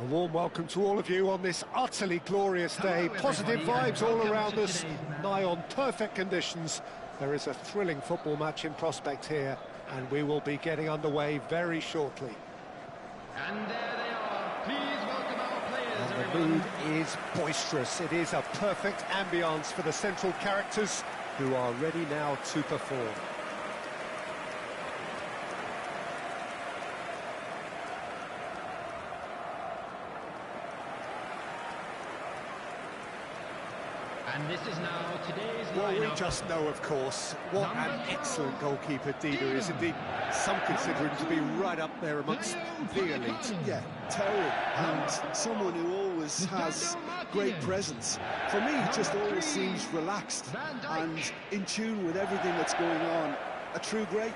A warm welcome to all of you on this utterly glorious day. Positive vibes all around us, nigh on perfect conditions. There is a thrilling football match in prospect here, and we will be getting underway very shortly. And there they are. Please welcome our players, And the mood is boisterous. It is a perfect ambience for the central characters who are ready now to perform. And this is now today's Well, we lineup. just know, of course, what an excellent goalkeeper Dida is. Indeed, some consider him to be right up there amongst the elite. Yeah, towering, and someone who always has great presence. For me, he just always seems relaxed and in tune with everything that's going on. A true great.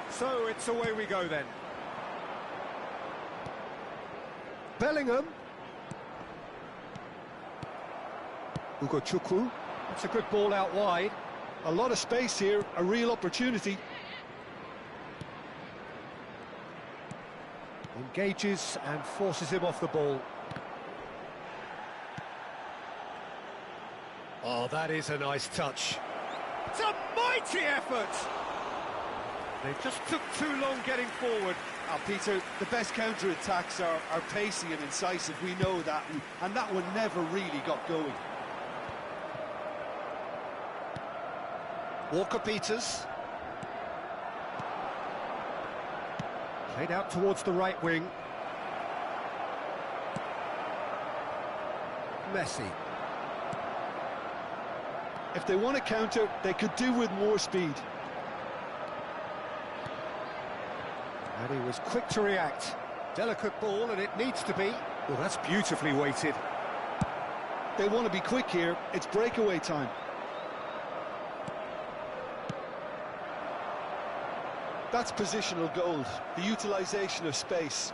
So it's away we go then. Bellingham. Ugochukwu. That's a good ball out wide. A lot of space here, a real opportunity. Engages and forces him off the ball. Oh, that is a nice touch. It's a mighty effort! They just took too long getting forward. Peter, the best counter-attacks are pacey and incisive, we know that, and that one never really got going. Walker-Peters. Played out towards the right wing. Messi. If they want to counter, they could do with more speed. And he was quick to react. Delicate ball, and it needs to be. Well, that's beautifully weighted. They want to be quick here. It's breakaway time. That's positional gold, the utilisation of space.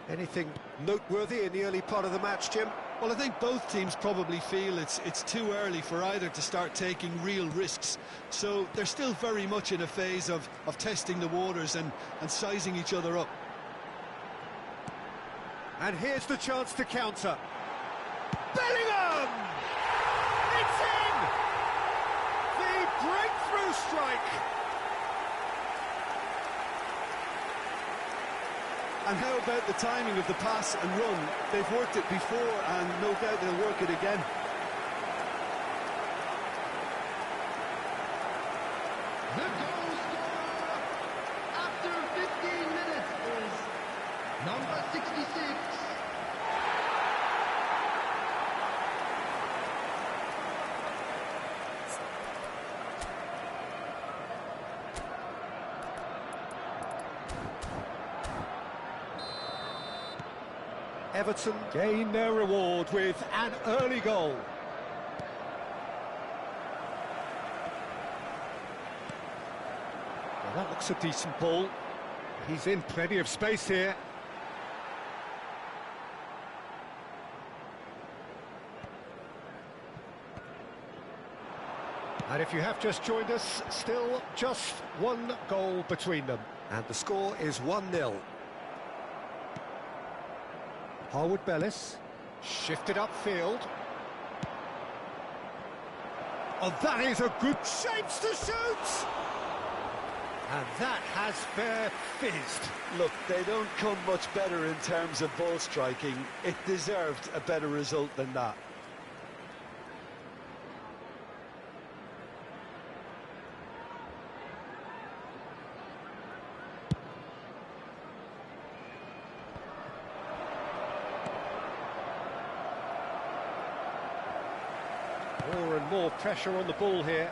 Anything noteworthy in the early part of the match, Jim? Well, I think both teams probably feel it's too early for either to start taking real risks. So they're still very much in a phase of testing the waters and sizing each other up. And here's the chance to counter. Bellingham! It's in! The breakthrough strike! And how about the timing of the pass and run? They've worked it before, and no doubt they'll work it again. The goal scorer after 15 minutes is number 66. Everton gain their reward with an early goal. Well, that looks a decent ball. He's in plenty of space here. And if you have just joined us, still just one goal between them. And the score is 1-0. Harwood Bellis, shifted upfield. Oh, that is a good shapes to shoot! And that has fair fizzed. Look, they don't come much better in terms of ball striking. It deserved a better result than that. More and more pressure on the ball here.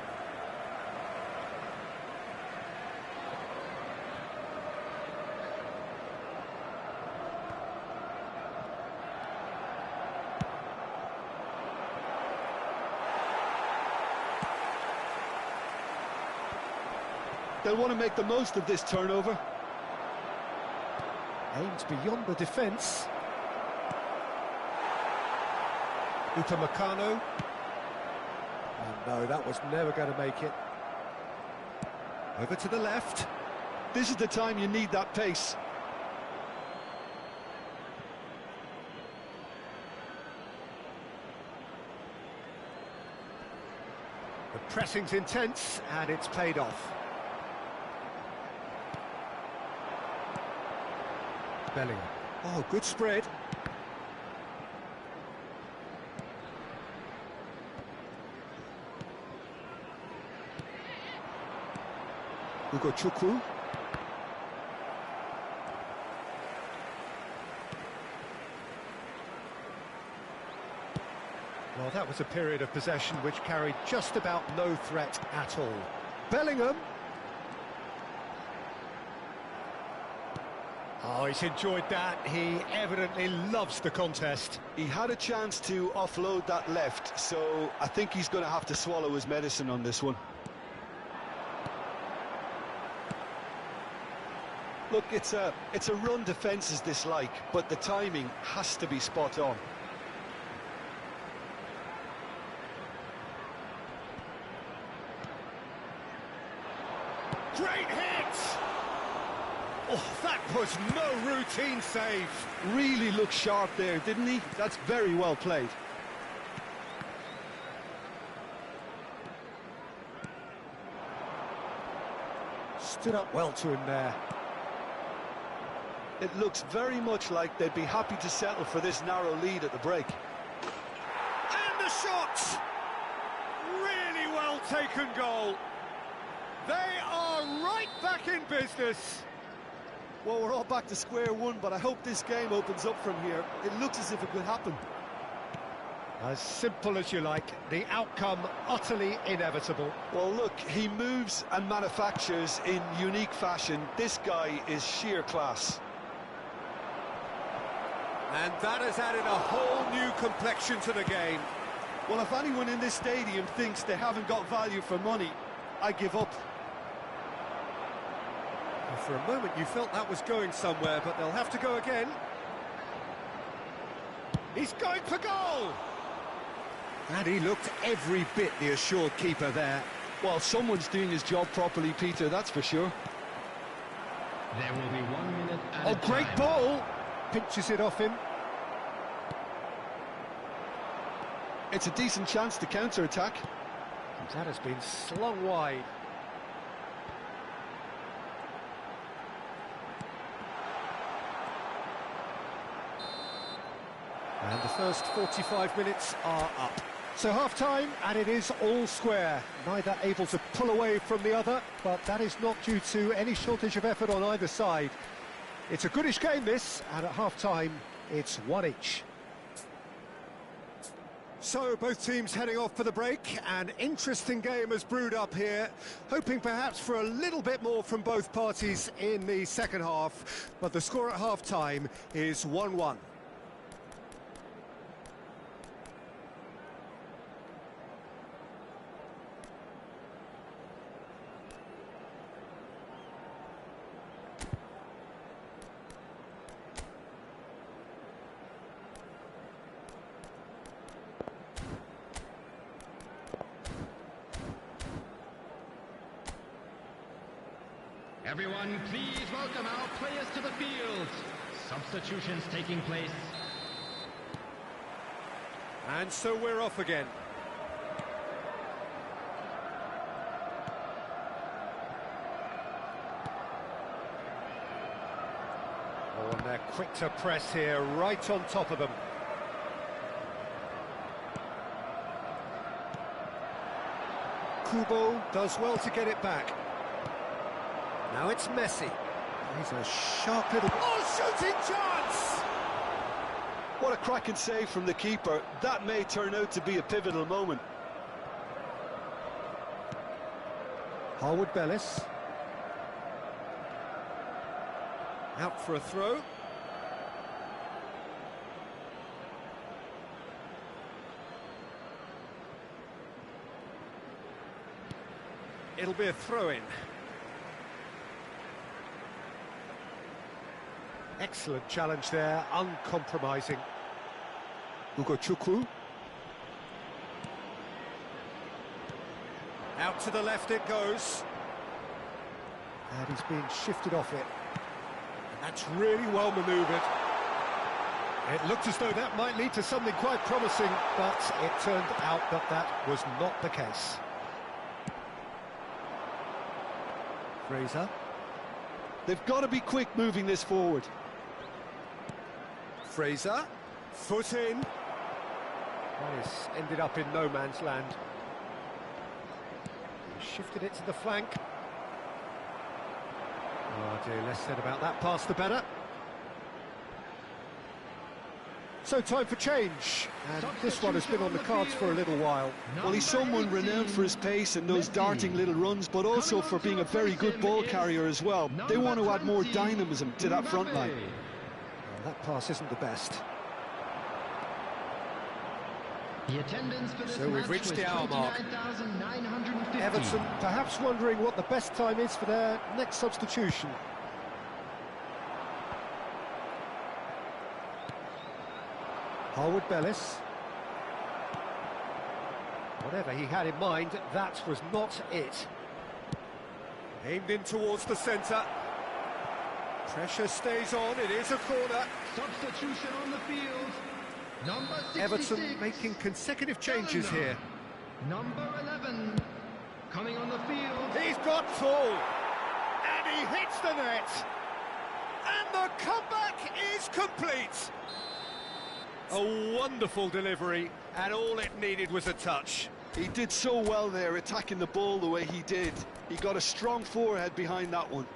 They'll want to make the most of this turnover. Aims beyond the defence. Upamecano. Oh no, that was never going to make it. Over to the left. This is the time you need that pace. The pressing's intense and it's paid off. Bellingham. Oh, good spread. Hugo Chukwu. Well, that was a period of possession which carried just about no threat at all. Bellingham. Oh, he's enjoyed that. He evidently loves the contest. He had a chance to offload that left, so I think he's going to have to swallow his medicine on this one. Look, it's a run defences dislike, but the timing has to be spot on. Great hit! Oh, that was no routine save. Really looked sharp there, didn't he? That's very well played. Stood up well to him there. It looks very much like they'd be happy to settle for this narrow lead at the break. And the shot! Really well taken goal. They are right back in business. Well, we're all back to square one, but I hope this game opens up from here. It looks as if it could happen. As simple as you like, the outcome utterly inevitable. Well, look, he moves and manufactures in unique fashion. This guy is sheer class. And that has added a whole new complexion to the game. Well, if anyone in this stadium thinks they haven't got value for money, I give up. Well, for a moment you felt that was going somewhere, but they'll have to go again. He's going for goal! And he looked every bit the assured keeper there. Well, someone's doing his job properly, Peter, that's for sure. There will be 1 minute at a great time. ball! Pinches it off him. It's a decent chance to counter-attack. That has been slung wide. And the first 45 minutes are up. So half-time, and it is all square. Neither able to pull away from the other, but that is not due to any shortage of effort on either side. It's a goodish game, this, and at half-time, it's one each. So, both teams heading off for the break. An interesting game has brewed up here, hoping perhaps for a little bit more from both parties in the second half, but the score at half-time is 1-1. Everyone, please welcome our players to the field. Substitutions taking place. And so we're off again. Oh, and they're quick to press here, right on top of them. Kubo does well to get it back. Now it's Messi. He's a sharp little... Oh, shooting chance! What a cracking save from the keeper. That may turn out to be a pivotal moment. Harwood Bellis. Out for a throw. It'll be a throw-in. Excellent challenge there, uncompromising. Ugo Chukwu. Out to the left it goes. And he's being shifted off it. And that's really well manoeuvred. It looked as though that might lead to something quite promising, but it turned out that that was not the case. Fraser. They've got to be quick moving this forward. Fraser, foot in. Well, it's ended up in no man's land. He shifted it to the flank. Oh dear, less said about that pass the better. So time for change, and this one has been on the cards for a little while. Well, he's someone renowned for his pace and those darting little runs, but also for being a very good ball carrier as well. They want to add more dynamism to that front line. Well, that pass isn't the best. The attendance for this So we've reached the hour mark. 29,950. Everton perhaps wondering what the best time is for their next substitution. Harwood Bellis. Whatever he had in mind, that was not it. Aimed in towards the centre. Pressure stays on, it is a corner. Substitution on the field. Number 66. Everton making consecutive changes here. Number 11. Coming on the field. He's got full. And he hits the net. And the comeback is complete. A wonderful delivery, and all it needed was a touch. He did so well there, attacking the ball the way he did. He got a strong forehead behind that one.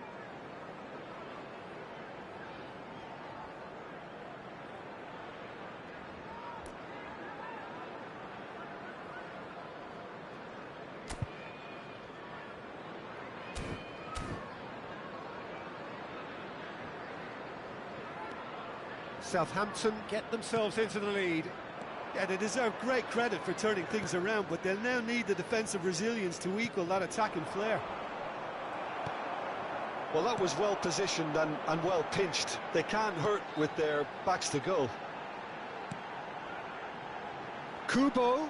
Southampton get themselves into the lead. Yeah, they deserve great credit for turning things around, but they'll now need the defensive resilience to equal that attacking flair. Well, that was well positioned and well pinched. They can't hurt with their backs to goal. Kubo.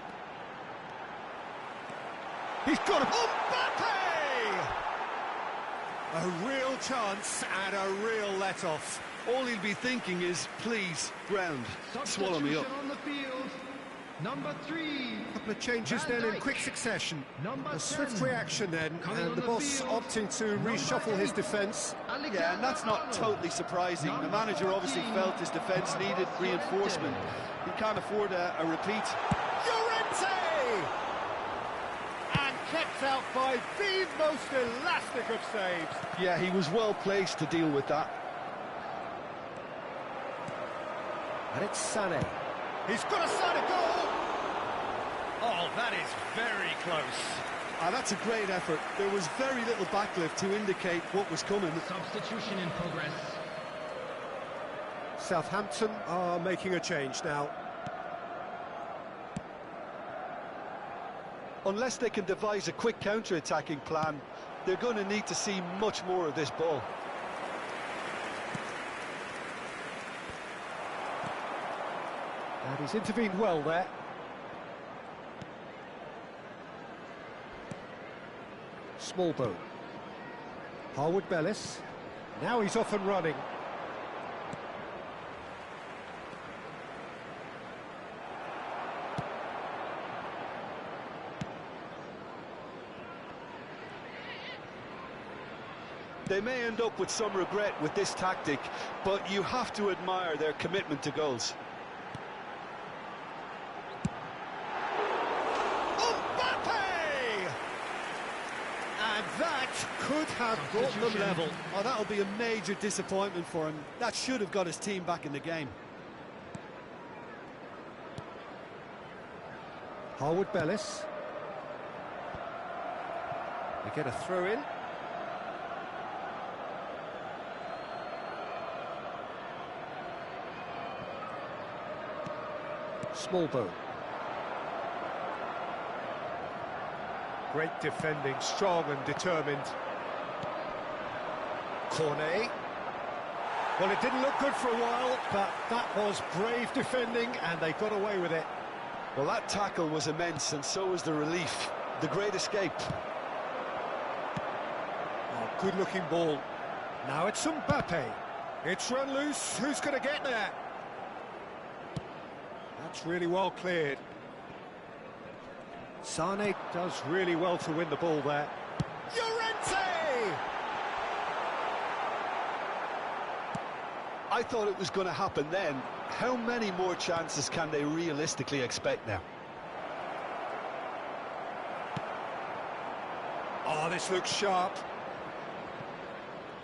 He's got it. Mbappe! A real chance and a real let-off. All he'll be thinking is, please, ground, swallow me up. On the field. Number 3. A couple of changes then in quick succession. A swift reaction then, and the boss opting to reshuffle his defence. Yeah, and that's not totally surprising. The manager obviously felt his defence needed reinforcement. He can't afford a repeat. Llorente! And kept out by the most elastic of saves. Yeah, he was well placed to deal with that. And it's Sané. He's got a Sané goal! Oh, that is very close. That's a great effort. There was very little backlift to indicate what was coming. Substitution in progress. Southampton are making a change now. Unless they can devise a quick counter-attacking plan, they're going to need to see much more of this ball. And he's intervened well there. Smallbone. Harwood Bellis. Now he's off and running. They may end up with some regret with this tactic, but you have to admire their commitment to goals. And that could have brought them level. Oh, that'll be a major disappointment for him. That should have got his team back in the game. Harwood Bellis. They get a throw in. Smallbone. Great defending, strong and determined. Cornet. Well, it didn't look good for a while, but that was brave defending and they got away with it. Well, that tackle was immense, and so was the relief. The great escape. Oh, good-looking ball. Now it's Mbappe. It's run loose. Who's going to get there? That's really well cleared. Sane does really well to win the ball there. Llorente! I thought it was going to happen then. How many more chances can they realistically expect now? Oh, this looks sharp.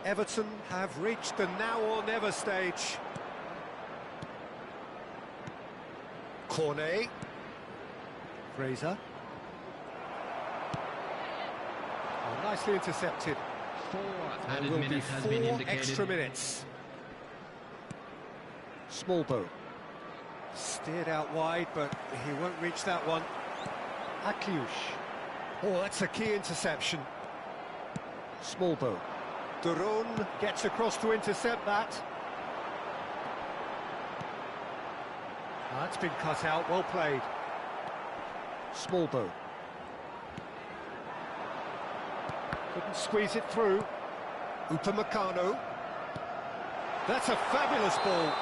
Everton have reached the now or never stage. Cornet. Fraser. Oh, nicely intercepted. Four There added will be minutes has been 4 indicated. extra minutes. Smallbone. Steered out wide, but he won't reach that one. Akliush. Oh, that's a key interception. Smallbone. Duron gets across to intercept that. Oh, that's been cut out, well played. Smallbone. Couldn't squeeze it through. Upamecano. That's a fabulous ball.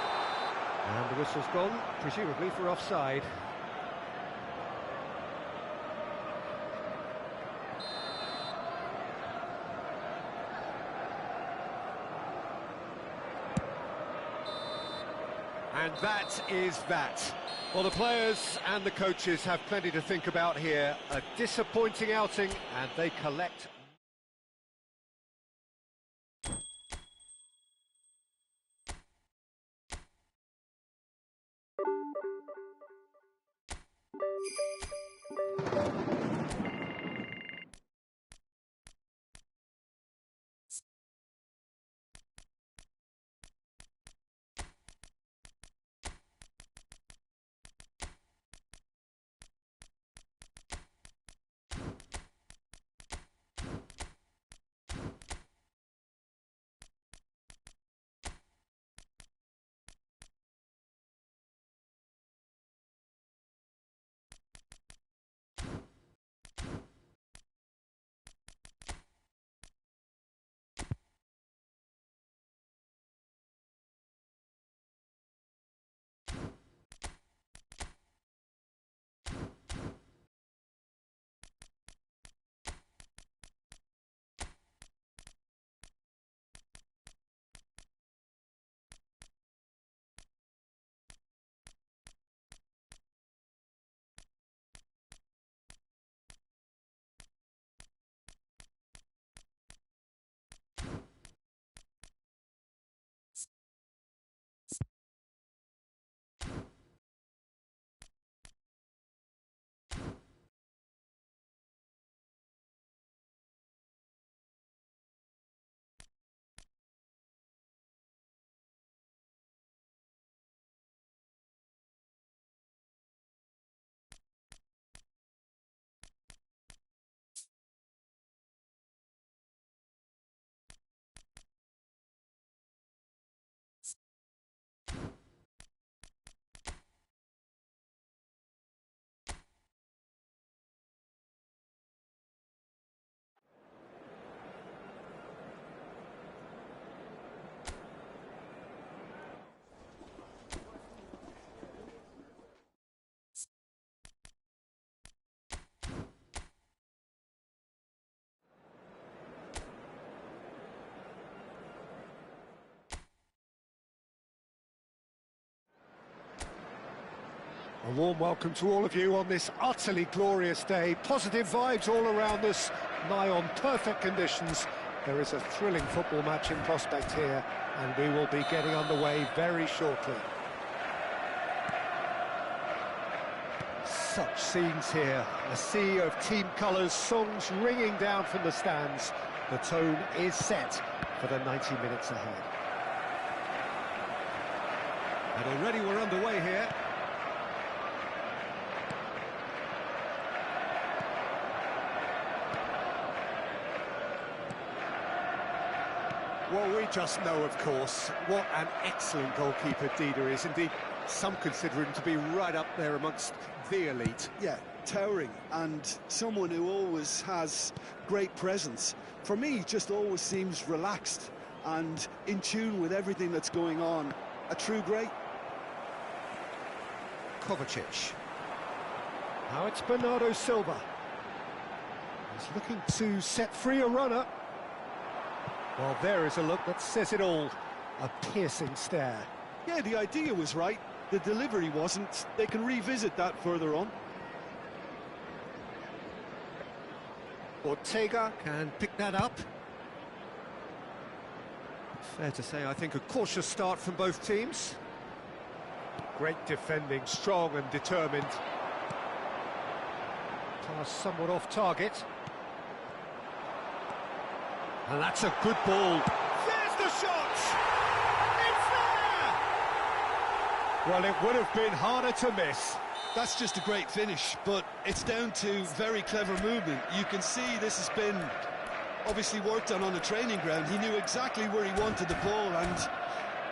And the whistle's gone, presumably for offside. And that is that. Well, the players and the coaches have plenty to think about here. A disappointing outing, and they collect. A warm welcome to all of you on this utterly glorious day. Positive vibes all around us, nigh on perfect conditions. There is a thrilling football match in prospect here, and we will be getting underway very shortly. Such scenes here, a sea of team colours, songs ringing down from the stands. The tone is set for the 90 minutes ahead. And already we're underway here. Well, we just know, of course, what an excellent goalkeeper Dida is. Indeed, some consider him to be right up there amongst the elite. Yeah, towering, and someone who always has great presence. For me, he just always seems relaxed and in tune with everything that's going on. A true great. Kovacic. Now it's Bernardo Silva. He's looking to set free a runner. Well, there is a look that says it all. A piercing stare. Yeah, the idea was right. The delivery wasn't. They can revisit that further on. Ortega can pick that up. Fair to say, I think, a cautious start from both teams. Great defending, strong and determined. Pass somewhat off target. And that's a good ball. There's the shot! It's there! Well, it would have been harder to miss. That's just a great finish, but it's down to very clever movement. You can see this has been obviously worked on the training ground. He knew exactly where he wanted the ball, and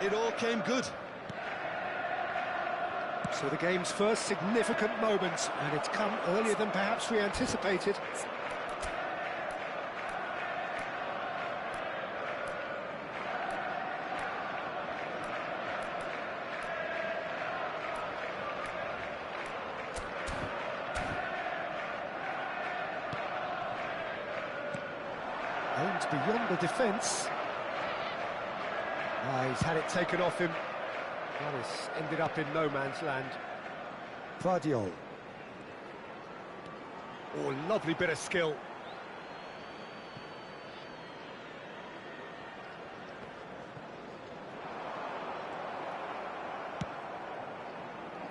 it all came good. So the game's first significant moment, and it's come earlier than perhaps we anticipated. Aimed beyond the defence. He's had it taken off him. That has ended up in no man's land. Vardiol. Oh, lovely bit of skill.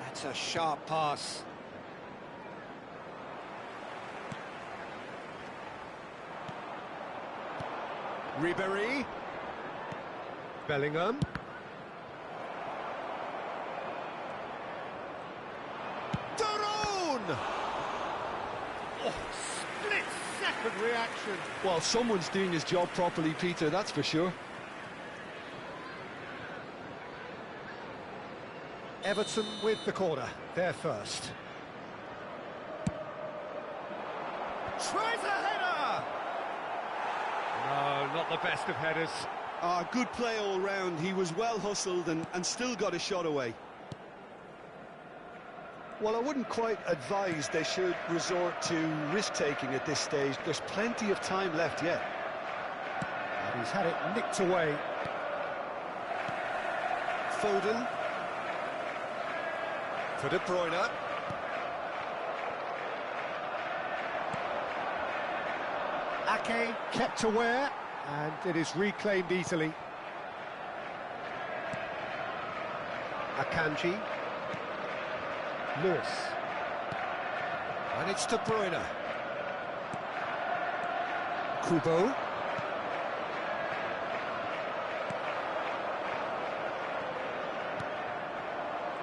That's a sharp pass. Ribéry. Bellingham. Oh, split-second reaction. Well, someone's doing his job properly, Peter, that's for sure. Everton with the corner, they're first. Tries a header! No, not the best of headers. Good play all round. He was well hustled and still got a shot away. Well, I wouldn't quite advise they should resort to risk-taking at this stage. There's plenty of time left yet. And he's had it nicked away. Foden. For De Bruyne. Ake kept aware, and it is reclaimed easily. Akanji. Lewis. And it's De Bruyne. Kubo.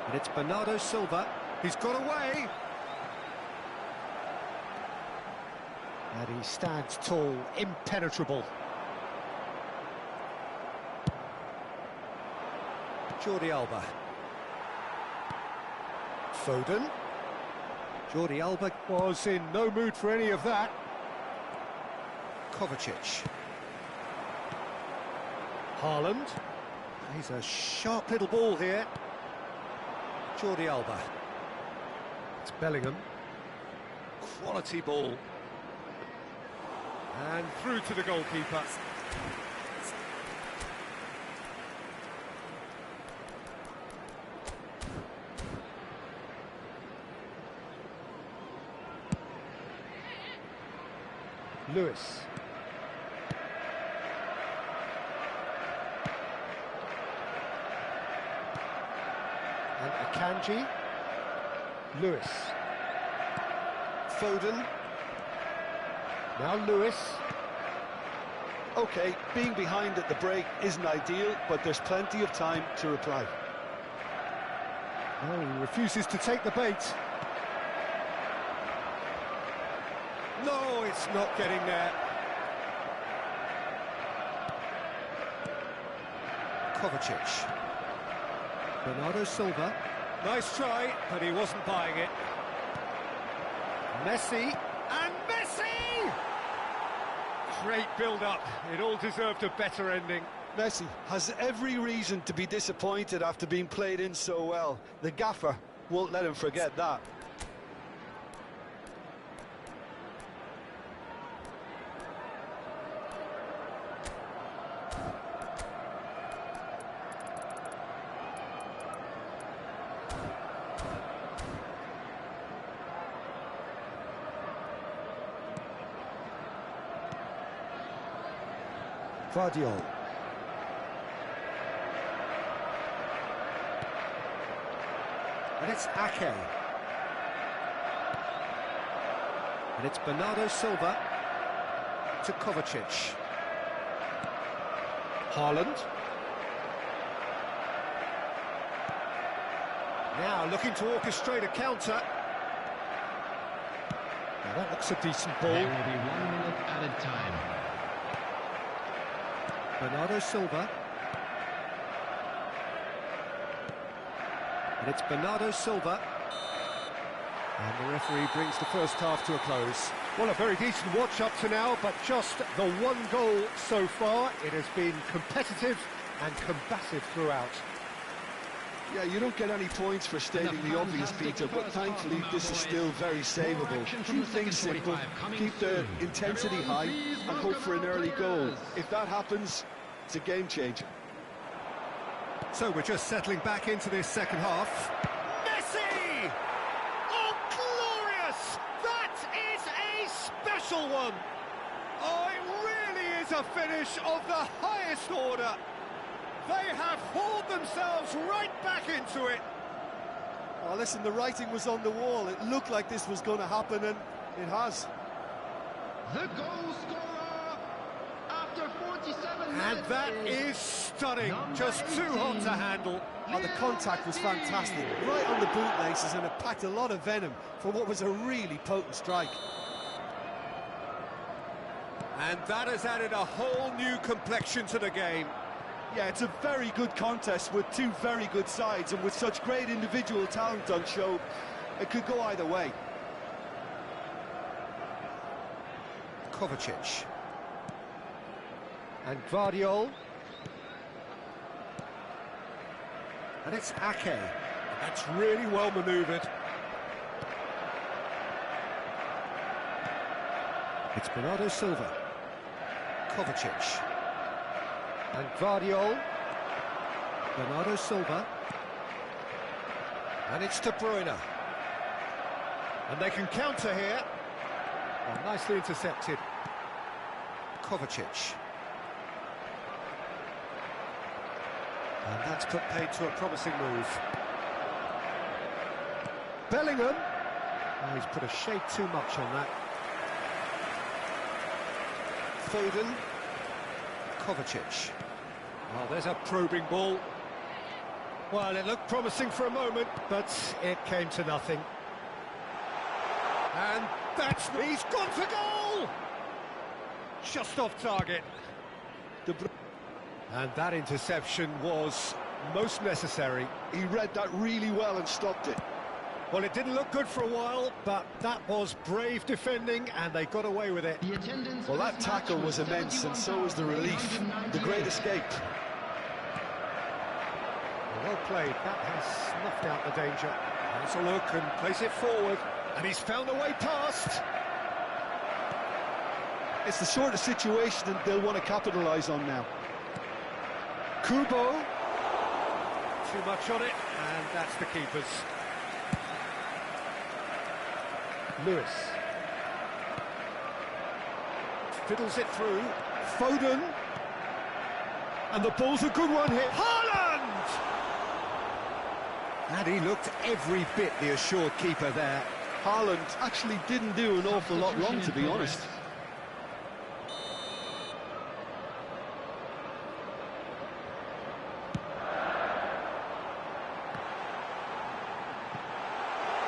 And it's Bernardo Silva. He's got away. And he stands tall, impenetrable. Jordi Alba. Foden. Jordi Alba was in no mood for any of that. Kovacic. Haaland. He's a sharp little ball here. Jordi Alba. It's Bellingham. Quality ball. And through to the goalkeeper. Lewis. And Akanji. Lewis. Foden. Now Lewis. OK, being behind at the break isn't ideal, but there's plenty of time to reply. Oh, he refuses to take the bait. No, it's not getting there. Kovacic. Bernardo Silva. Nice try, but he wasn't buying it. Messi. And Messi! Great build-up. It all deserved a better ending. Messi has every reason to be disappointed after being played in so well. The gaffer won't let him forget that. Guardiola. And it's Ake. And it's Bernardo Silva to Kovacic. Haaland. Now looking to orchestrate a counter. Now that looks a decent ball. There will be 1 minute added time. Bernardo Silva. And it's Bernardo Silva. And the referee brings the first half to a close. Well, a very decent watch up to now, but just the one goal so far. It has been competitive and combative throughout. Yeah, you don't get any points for stating the obvious, Peter, but thankfully this is still very savable. Keep things simple, keep the intensity high, and hope for an early goal. If that happens, it's a game changer. So we're just settling back into this second half. Messi! Oh, glorious! That is a special one! Oh, it really is a finish of the highest order. They have hauled themselves right back into it. Oh, listen, the writing was on the wall. It looked like this was going to happen, and it has. The goal scorer after 47 minutes. And that is stunning. Just too hot to handle. Oh, the contact was fantastic. Right on the bootlaces, and it packed a lot of venom for what was a really potent strike. And that has added a whole new complexion to the game. Yeah, it's a very good contest with two very good sides, and with such great individual talent on show, it could go either way. Kovacic. And Guardiola. And it's Ake. And that's really well manoeuvred. It's Bernardo Silva. Kovacic. And Guardiola. Bernardo Silva. And it's De Bruyne. And they can counter here. Oh, nicely intercepted. Kovacic. And that's put paid to a promising move. Bellingham. Oh, he's put a shade too much on that. Foden. Kovacic. Oh, there's a probing ball. Well, it looked promising for a moment, but it came to nothing. And he's gone for goal! Just off target. And that interception was most necessary. He read that really well and stopped it. Well, it didn't look good for a while, but that was brave defending, and they got away with it. Well, that tackle was immense, and so was the relief. The great escape. Well played. That has snuffed out the danger. Has a look and plays it forward. And he's found a way past. It's the sort of situation that they'll want to capitalise on now. Kubo. Too much on it, and that's the keeper's. Lewis. Fiddles it through. Foden. And the ball's a good one here. Haaland! And he looked every bit the assured keeper there. Haaland actually didn't do an awful lot wrong, to be honest.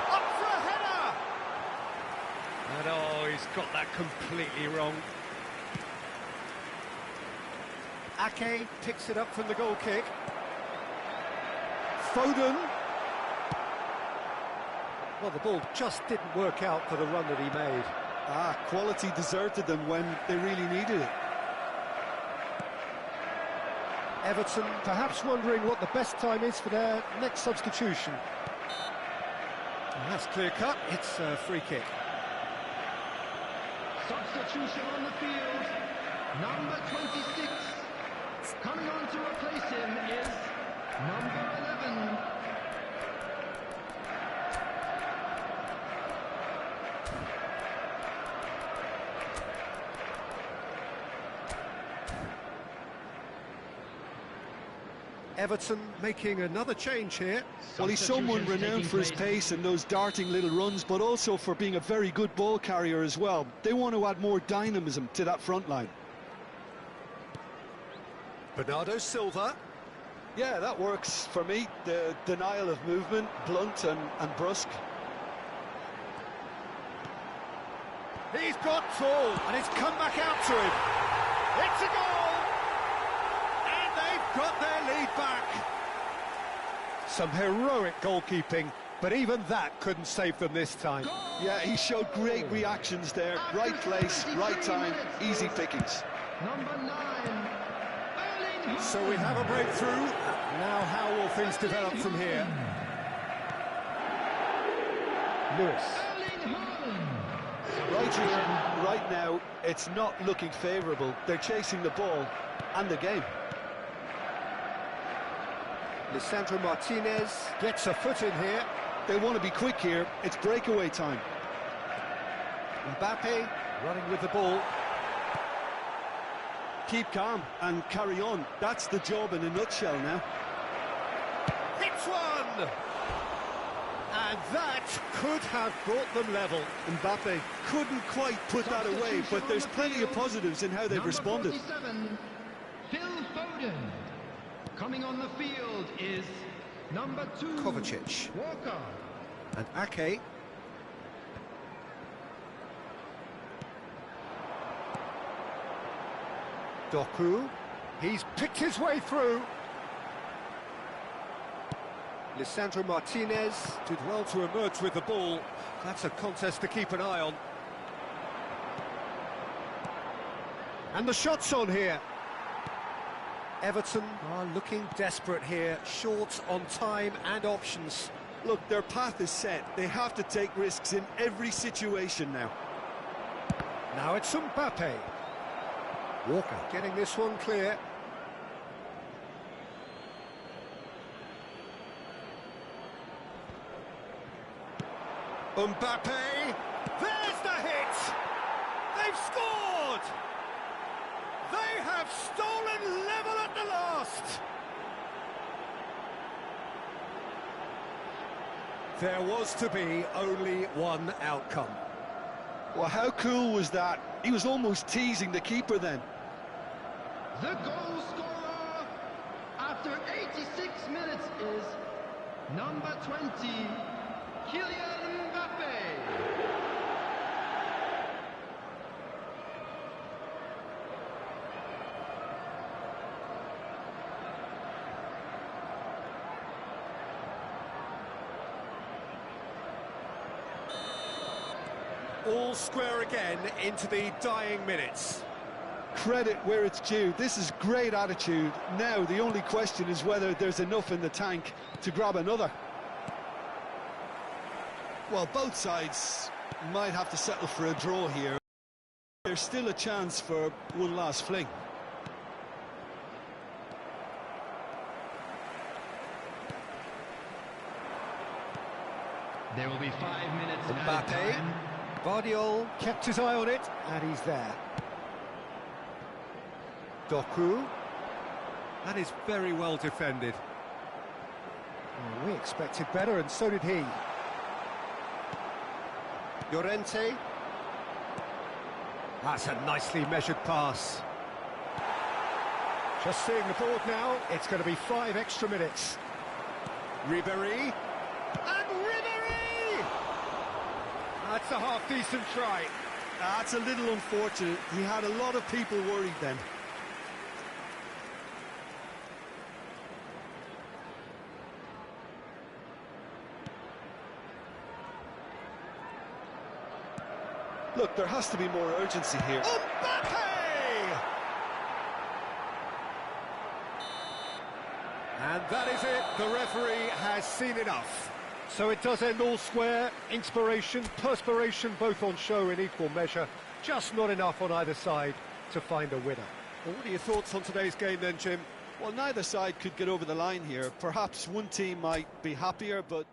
Up for a header! And oh, he's got that completely wrong. Ake picks it up from the goal kick. Foden. Well, the ball just didn't work out for the run that he made. Quality deserted them when they really needed it. Everton perhaps wondering what the best time is for their next substitution. And that's clear cut, it's a free kick. Substitution on the field, number 26. Coming on to replace him is number 11. Everton making another change here. Well, he's someone renowned for his pace and those darting little runs, but also for being a very good ball carrier as well. They want to add more dynamism to that front line. Bernardo Silva. Yeah, that works for me. The denial of movement, blunt and brusque. He's got tall, and it's come back out to him. It's a goal! And they've got their lead back. Some heroic goalkeeping, but even that couldn't save them this time. Yeah, he showed great reactions there. Right place, right time, easy pickings. Number 9. So we have a breakthrough. Now how will things develop from here? Lewis. Right here, right now, it's not looking favourable. They're chasing the ball and the game. Lisandro Martinez gets a foot in here. They want to be quick here. It's breakaway time. Mbappe running with the ball. Keep calm and carry on. That's the job in a nutshell now. Hits one! And that could have brought them level. Mbappe couldn't quite put that away, but there's plenty of positives in how they've responded. 47, Phil Foden. Coming on the field is number 2, Kovacic. Walker. And Ake. Doku. He's picked his way through. Lisandro Martinez did well to emerge with the ball. That's a contest to keep an eye on. And the shot's on here. Everton are looking desperate here, short on time and options. Look, their path is set. They have to take risks in every situation now. Now it's Mbappe. Walker getting this one clear. Mbappe, there's the hit! They've scored! They have stolen level at the last! There was to be only one outcome. Well, how cool was that? He was almost teasing the keeper then. The goal scorer after 86 minutes is number 20, Kylian Mbappe. All square again into the dying minutes. Credit where it's due. This is great attitude. Now the only question is whether there's enough in the tank to grab another. Well, both sides might have to settle for a draw here. There's still a chance for one last fling. There will be 5 minutes. Mbappe. Guardiola kept his eye on it, and he's there. Doku. That is very well defended. Well, we expected better, and so did he. Llorente. That's a nicely measured pass. Just seeing the board now, it's going to be 5 extra minutes. Ribéry. And Ribéry! That's a half-decent try. That's a little unfortunate. He had a lot of people worried then. Look, there has to be more urgency here. Mbappe! And that is it. The referee has seen enough. So it does end all square. Inspiration, perspiration, both on show in equal measure. Just not enough on either side to find a winner. Well, what are your thoughts on today's game then, Jim? Well, neither side could get over the line here. Perhaps one team might be happier, but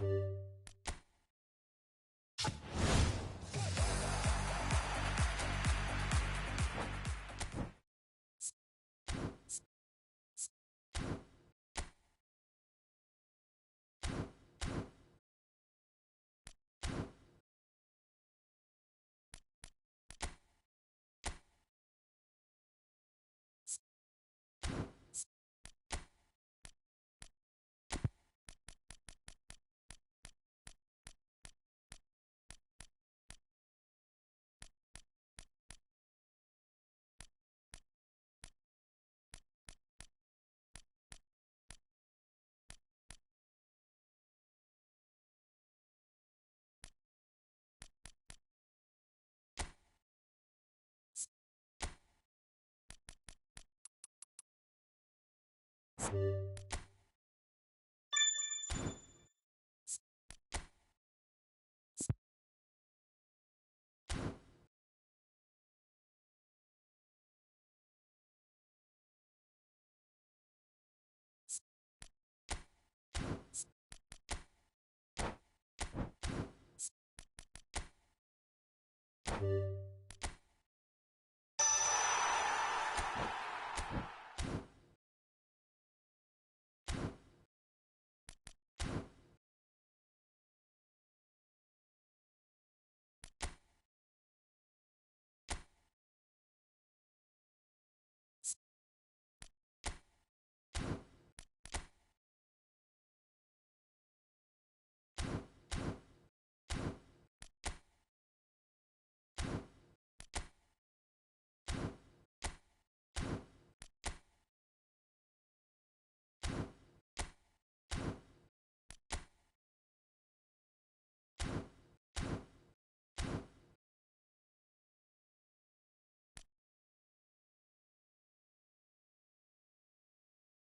you